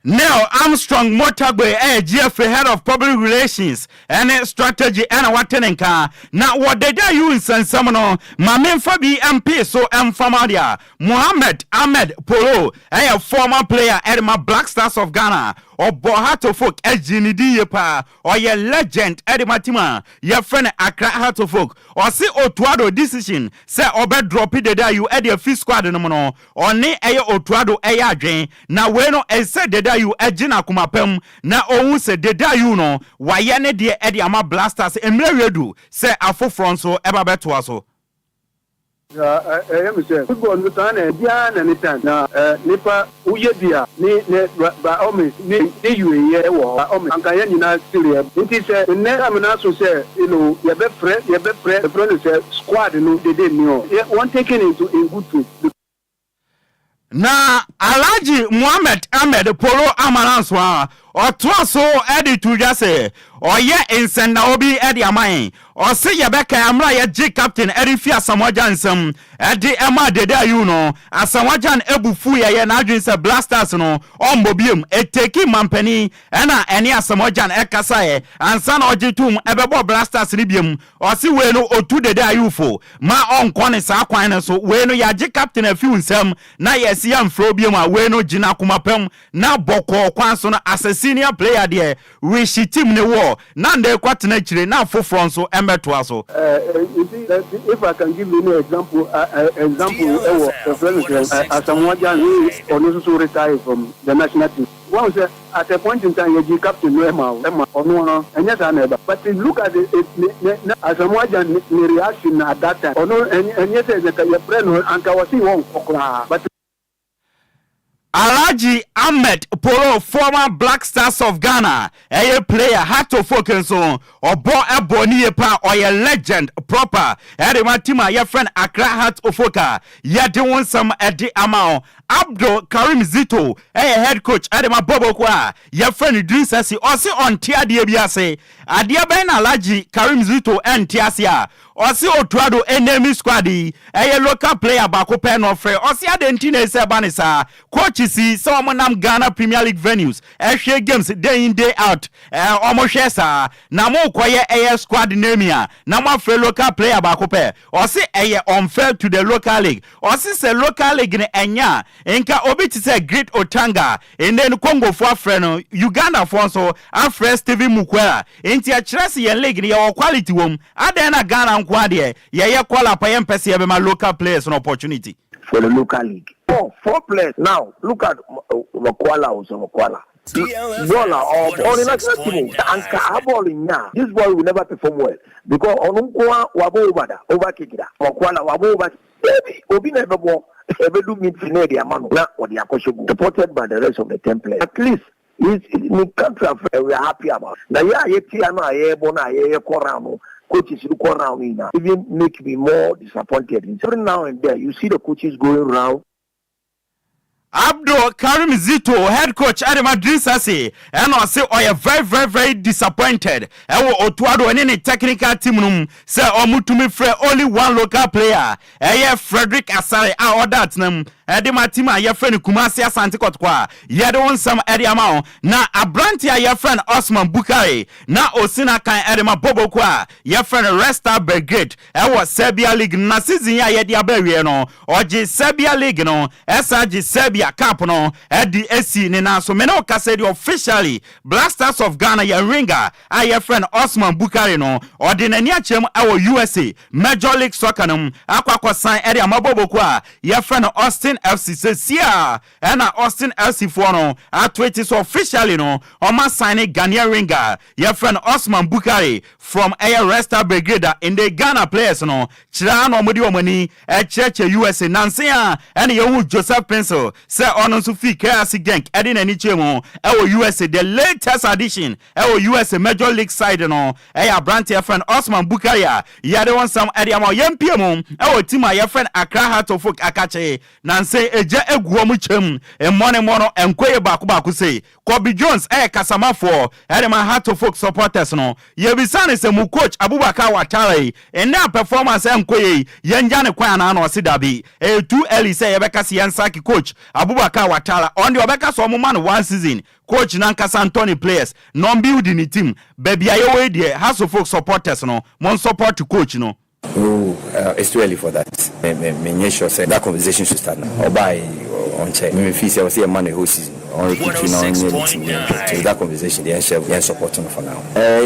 Neil Armstrong Motagbe GFA head of public relations and strategy and Watenenka. Now what they do you in Sansamano, Mamen Fabi MP so Famadia, Mohammed Ahmed Polo, a former player at my Black Stars of Ghana. Or Bohato folk Ejinidi Yepa or your legend Eddie Matima, your friend Accra Hato folk, or see Otuado decision, say Obed drop it there you add your fifth squad no mono, or ne Otuado Ayadrain, now bueno and said that you Ejina Kumapem, now oh said that you know, why yane dear Eddie Ama Blasters and Mleredu, say Afo Fronso Eba Betuaso. Football no tan e dia na ni tan na nipa uye dia ni ba omi ni yuye wo omi anka ye nyina serious nti se ne amina so se you know ye be friend say squad no dey ni o one taken into in good faith. Na Alhaji Mohammed Ahmed Polo Amaranswa Otuaso Eddie Tujase Oye insenda obi Eddie Amain or say Yabeka Amra ya J Captain Eddie Fia Samojansem Eddie Emma Dede Ayew no Asamojan Ebufu ya na adwin se Blasters no ombobiem eteki mampani ena eni Asamojan ekasa ansa na ojitum ebebo Blasters ribiem or si we no otu Dede Ayew fo ma onkone sa kwan ne so we no ya J Captain afiu nsem na yes yam frobiem a we no gina kumapem na boko kwan so na as senior player there we shi team ne war na nde kwatena chire na foforo so embeto so if I can give you an example as someone who also retired from the national team. One was at a point in time you captain Emma or no and yes I never but look at it as someone reaction at that time or no and yes your friend and I was seeing one but Alhaji Ahmed Polo, former Black Stars of Ghana, a player had to focus on or bo a boniyepa or a legend proper. Matima, your friend Accra hat ofoka. Ya de want some at the amount. Abdul Karim Zito head coach Adema Bobo kwa your friend Idrissa Ose on tia de biase adia ben alaji Karim Zito and tiasia Ose Otwado enemy squad local player bako pen ofre Ose adentine se banisa coach si so monam Ghana Premier League venues share games day in day out omo share sa na mo koye squad nemia na mo afre local player bako pe Ose unfair to the local league Ose se local league ne enya enka obi ti say Great Otanga and then Congo for afre Uganda for so afre Steven Mukwela enti a chirase ye league ne your quality wom adena Ghana nkwa de ye kwala pa yem pese be my local players an opportunity for the local league. Four players now. Look at Makwala also Makwala. Bola or the national team and ball in now. This ball will never perform well because Onumkwa wabo over Kikida. Makwala wabo over baby Obi never more ever do meet the amount or the Akoshobu supported by the rest of the 10 players. At least in country we are happy about. Now coaches look around me now, even make me more disappointed. So now and there, you see the coaches going around. Abdul Karim Zito, head coach Adema Idrissa and I say very disappointed. Otwado any technical team room say omutumi free only one local player. Frederick Asare or that name. Adema team your friend Kumasi Asante Kotwa. You don't some Ediamao. Na Abranti your friend Osman Bukari. Na Osina kan Adema Bobo kwa. Your friend Resta Brigade. Serbia League na season ya Yediabe no. Oji Serbia League no. SRG Serbia Cup no DSC ni na so meno kase di officially Blasters of Ghana ya ringa your friend Osman Bukari no ordinary achem awo USA Major League Soccer no akwa sign edi amabobo kwa your friend Austin FC Sia and Austin FC for no atweti so officially no oma sign Ghanaian ringa your friend Osman Bukari from Air Resta Brigade in the Ghana players no chira no modi omani church USA Nansia and you Joseph Pencil say on so fi KRC Genk edi na ni chemo USA the latest edition USA Major League side no Brandt your friend Osman Bukaria ya de won some edi am yempiem team your friend Accra Heart of Folk akache na say eja eguo mu chem money mono enkoye baako say Kobe Jones kasama for edi my Heart of Folk supporters no ye bisane say mu coach Abubakar Watale na performance enkoye yenja ne kwan na no sidabi too early say ye beka si yansaki coach Abubakar Watala on the Obeka so man one season coach Nankasa Anthony players non building the team baby ayo there has of folk supporters no mon support to coach no. It's too early for that. Me sure say that conversation should start now. Or by on check. Me feel say I was a man who season only coaching on the team. So that conversation they are supporting for now.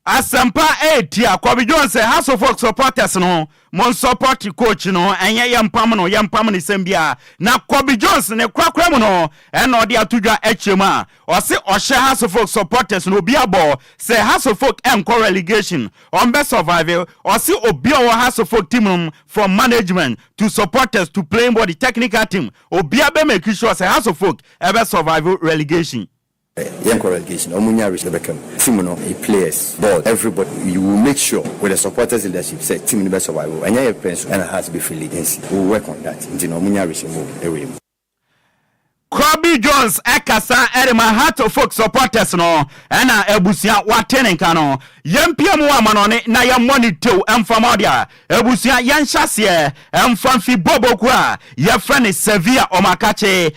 Asampa tia Kobe Jones House of Folk supporters no mon support coach no enye yampam ni sembia na Kobe Jones ne kwakram no no dia tudwa echema o se o she House of Folk supporters no biabo say House of Folk enco relegation on best survival o se obi o House of Folk team from management to supporters to playing body technical team obi abe make sure say House of Folk ever survival relegation. Young relegation, Omunya Rich Beckham, Timono, players, board, everybody. You will make sure with the supporters leadership say team in the best survival. And your parents and it has to be free agency. We'll work on that. You know, Omunya Rich move. Kobe Jones ekasa edema Heart of Folk supporters no na ebusia watenenka no yempia mu amanone na ya monitor emfamodia ebusia yanhyase emfamfi bobo kwa ye friend Sevilla omakache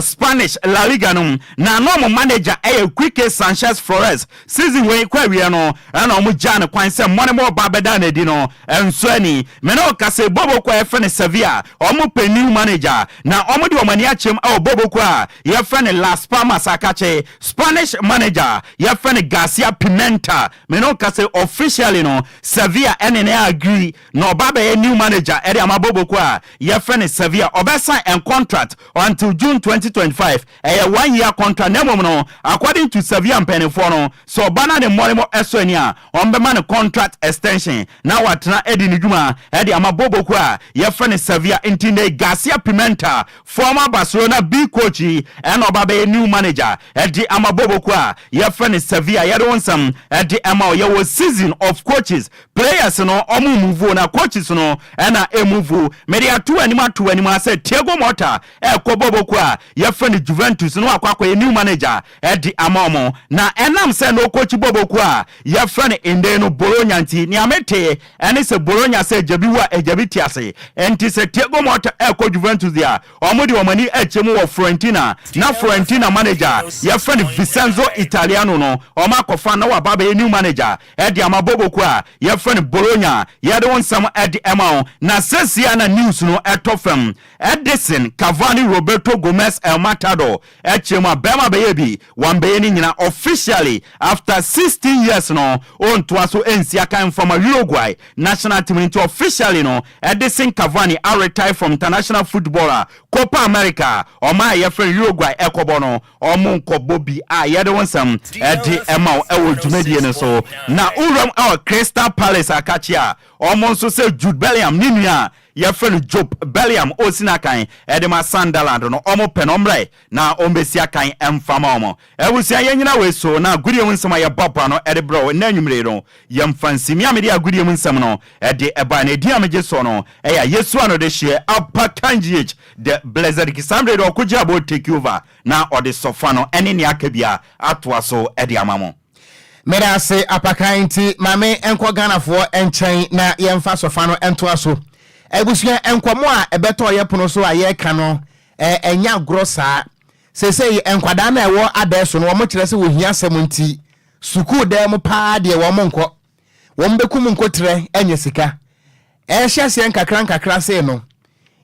Spanish La Liga no na no manager Quique Sanchez Flores season we kwa wi no na omu jan kwan se money mo babeda na di no ensoni me no kase bobo kwa friend Sevilla omu pe new manager na omu di omani achem bobo kwa your friend Las Palmas akache Spanish manager your friend Garcia Pimenta me no kase officially no Sevilla NNA agree no baba new manager eri amabobo kwa your friend Sevilla obesa and contract until June 2025 a 1 year contract nemo no according to Sevilla mpenefo no so bana the money mo esonia on be man contract extension now what na edi niduma edi amabobo kwa your friend Sevilla intinde Garcia Pimenta former Barcelona B coach and obabe new manager edi amaboboko a ye friend Sevilla ye don some edi ama ye was season of coaches players no omu move na coaches no na move media two anima say Thiago Motta koboboko a ye friend Juventus no akwa new manager edi ama na enam say no coach boboko a ye friend Indeno Bologna nti ni amete ene se Bologna say jabiwa ejabiti ase enti se Thiago Motta coach Juventus dia omudi omani echemu wo Fiorentina manager ye friend Vincenzo Italiano no omakofa na wa baba new manager edi amaboboko a ye friend Bologna ye don some edi emao na sesia na news no etofem Edison Cavani Roberto Gomez El Matador echema bema beyebi wambe ni nyina officially after 16 years no on twaso ensia kan from Uruguay national team into officially no Edison Cavani are retired from international footballer Copa America oma ye friend Uruguay ekobono omunko bobi a ye de wonsam edi emao ewo dwumadie ne so na uram our Crystal Palace akachia omonso se Jude Bellingham ninua ye friend Job Bellingham osinakan edema Sunderland no omo penombre na ombesia kan emfama omo ewusia ye nyina we so na gudie wonsam ye papa no edebro na nwumre no ye mfansimi amede agudie wonsam no ede eba na edi amege so no eya Yesu ano de hye apakanjih the blessed Kisamre do Okogyeabour take over na ode sofano ene ne akabia atoa so ede amamo mera se apakanti mame enko Ghanafo enchen na yemfa sofano entoa so ebusia enkomo a ebeto ye pono so aye ka no enya grossa sesei enkwada na ewo adeso no wo kire se wo hia semunti suku dem pa de wo monko wo mbekum nkotre enye sika ehia se nkakra se no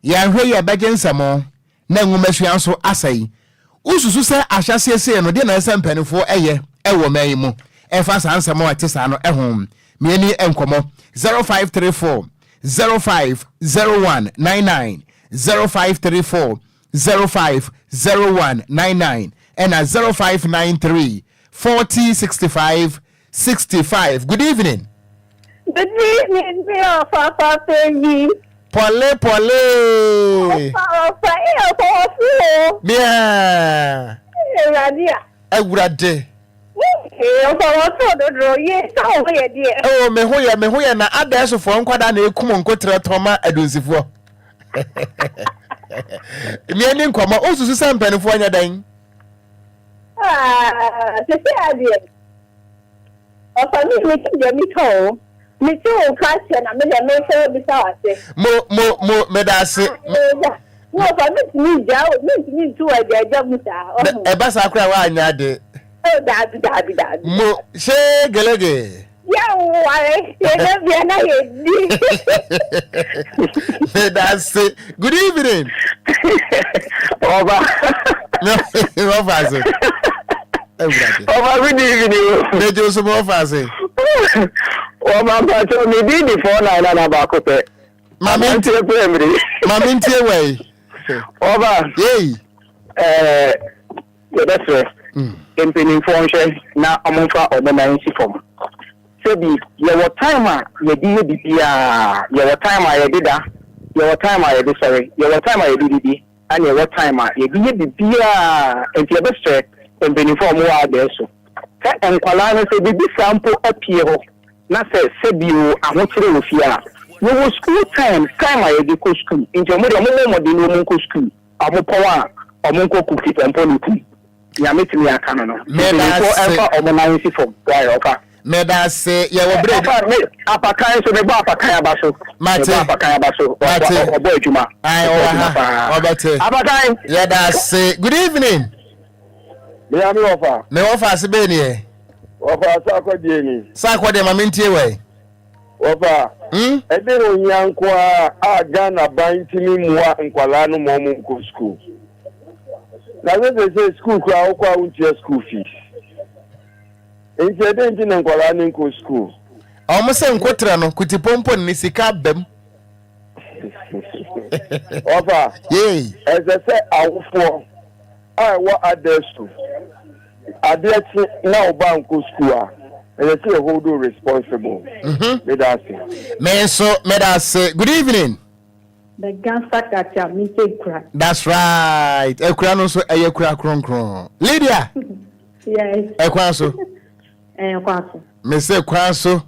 ya hwe ye beje nsamo na nwumasuan so asai ususu se ahyase se no de na ese mpanifo eye ewo mai mu efa sa nsamo atisa no ehom mieni enkomo 0534 050199 0534 050199 and 0593 406565. Good evening. Good evening, Papa Baby. Pole. Yeah. Ewurade. Oh, me hoya na adeso fo nkwada na ekum nkotre toma adonsifo. Me ani nkoma osusu sampanifo anya dan. Se adie. Ofa mi to. Me to question na me so bi sa wase. Mo medase. No, for me jaw, me to aja musa. E ba sa kra wa anya de. Oh, dad. Mo she gelege. Yeah, why? You na That's it. Good evening. Over, good evening. Mejo so mo fase. But me did the phone na ba ko pe. Mami ntie we. Over. Hey. That's it. Campaigning function na amonfa organize form. Sebi your time you did bibia your time I did that your time I did sorry your time I did it and your time you did bibia and your best campaigning form wa there so and kwala say bibi sample appear na say sebi o ahotire ofia no school time I did go school into mo de no mo school amopowa omonko kuki temponiku ya metimi akano no me for organize form why ofa Meda se ye wo bread apakan so me ba apakan abaso mate obo ejuma ai obete apakan ye da se good evening me ami ofa se be ni e ofa sa kwade ni sa kwade ma mentie we ofa ede onyanko a Ghana bantimi muwa nkwala no mo nko school na we school kwa okwa untie school fees Instead of going to school. Almost in Quatrano, Kutipompo, Nisika Bem. Over. Yea, as I said, I what are there to? I did now bank school. And I say, who do responsible? Medase. Medase. Good evening. The gangster catcher, me take crack. That's right. Ekura no so eyekura kronkron. Lydia. Yes. Ekwa so. Kwaso. Me say kwaso.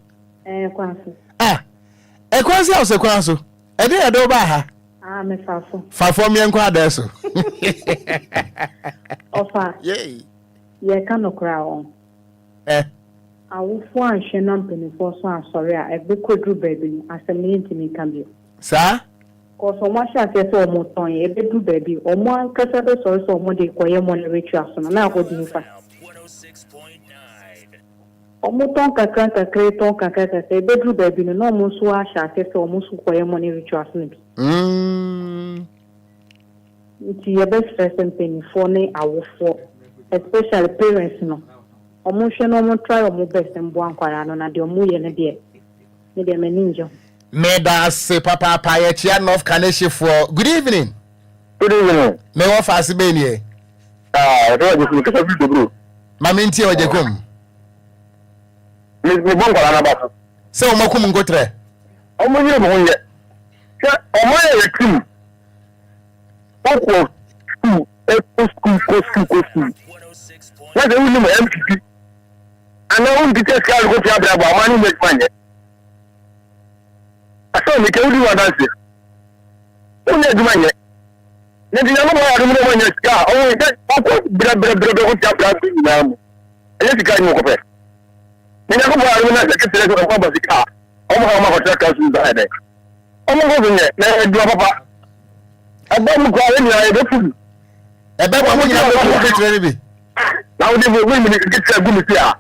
Kwaso. Ah. Ekwa so o ekwa so. E dey do ba ha. Ah, me fafo. Fafo me enko ada so. Ofa. Yey. Ye ka no kra on. Awufo anhwe na mpenifo so asori a ebe kodru baby asemi ntimi kan bi. Sa? Cause omo sha se so omo ton ye ebe du baby. Omo ankasa be so omo de koye mo ne ritual so na ko di fa. Omo ton kakra ton kakra ebe du baby no omo so a sha se so omo so koye mo ne ritual so bi. Nti ye be stress mpenifo ne awufo especially parents no. Omo hwe no mo try omo best mbo ankwara no na de omo ye ne de meninjo. Me da se papa pa ye chia North Kaneshie for. Good evening. Good evening. Me wo fast be ni. I don't just look at the bro. Mama ntie ojekom. Me bon kwara na ba. Se o makum ngotre. Omo yire mo ye. Se omo ye team. Okwo school. Why do we know MPP? And now we detail can go to Abraham money make money. I saw me can do what I say. Only do money. Then the number I don't know when you scar. Oh, that bra go to Abraham now. Let's go no go. Then I go I don't know the secretary of the car. Oh, my hotel can do that. Oh, my go there. Na do papa. Abam go any I do food. Ebe mo nya go secretary bi. Now they will win the get good here.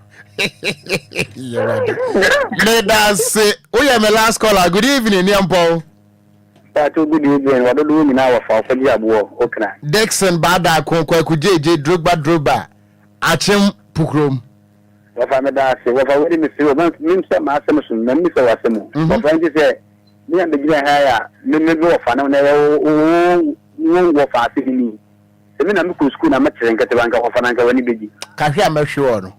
Me da say, we my last caller. Good evening, Nyampo. Good evening. What do we now for Okogyeabour Ocran? Dixon Bada Konkwa Kujeje Drogba Achim Pukrom. What I made say, what I really miss you, Mr. Masterson, Mr. Wassamo. What I say, me and the Ghanaian, me go of an war for me. Even I'm school, I'm getting a bank of an anchor any big. Can hear me sure.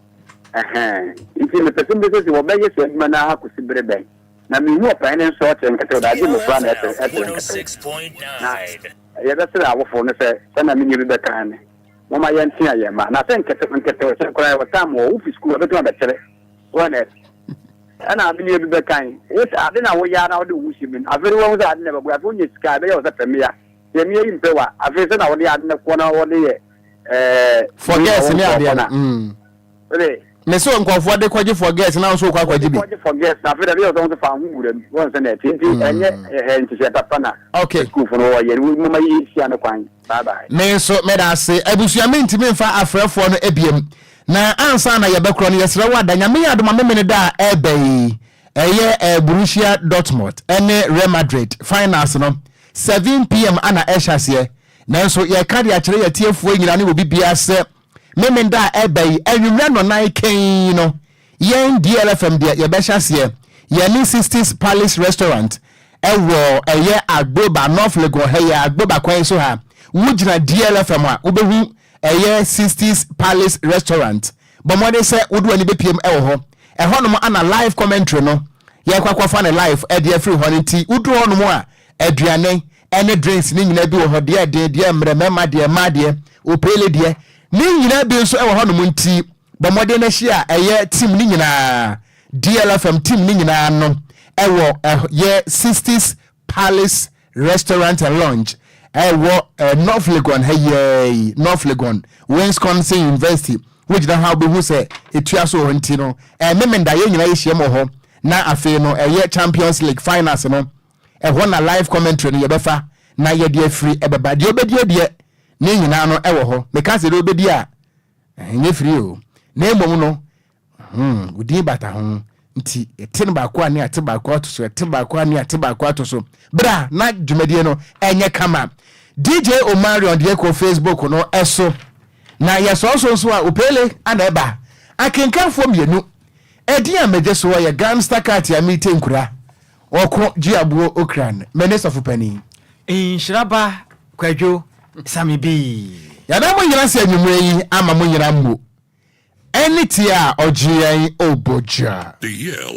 If in the person because you obey yourself, Mana could see bread. Now, me more finance sort and cattle. I didn't run at 6.9. Yeah, that's our phone. Then I mean, you the kind. Mama Yantia, man. I think cattle cry over time or office school, but not better. One it. And I mean, you the kind. What I didn't know what you are now do. I very well that never we have only sky. They was a premier. The mere in power. I've written out the other corner all the forget me. Me so nkofo de kwaje forget na so kwa kwaje bi. Forget na fe da be o don fa hu dem won se na tinti enye ntise papa na. Okay. School for no ye mu ma yi sia no kwan. Bye bye. Me so me da se abusua me ntimi mfa afrefo no ebiem. Na ansa na ye bekro no yesre wa da nyame ya adoma me da ebeyi. Eye Borussia Dortmund ene Real Madrid finals no 7 PM ana ehase. Nanso ye ka de akere ye tiefuo nyina ne obi bia se memenda ebay enwumre no nai ken no yen DLFM de ye be hyase ye ni 60s Palace Restaurant ewo eye agboba North Legon he ye agboba kwan so ha wugina DLFM a obehu eye 60s Palace Restaurant bomode se wodu ani bepiem ewo ho no mo ana live commentary no ye kwakwafa na live e de free ho nti wodu ho no mo a aduane ene drinks ni nyina bi wo ho de mremema de ma de opele de ni nyina bi nso ewo hono nti bomode na hia eye team ni nyina DLFM team ni nyina no ewo ye 60s Palace Restaurant and Lounge ewo North Legon hey North Legon Wisconsin University which da how be who say etua so nti no memenda ye nyina ye hia mo ho na afi no eye Champions League finals no na live commentary no ye befa na ye de free ebeba de obedie de ne nyina no ewo ho meka se de obedi a nye free o na emom no udi bata ho nti etin ba kwa ne ate ba kwa to so etin ba kwa ne ate ba kwa to so bra na dwumadie no enye kama DJ Omari on the Echo Facebook no eso na yeso so a opele ana eba akenkanfo mienu edi ameje so ye gangster cat ya mite nkura Okogyeabour Ocran Minister of Penny Nhyiraba Kwadwo Sammy B. Yada mo nyina se anwumre yi ama mo nyina mmo. Enitia ojiyan oboja. DL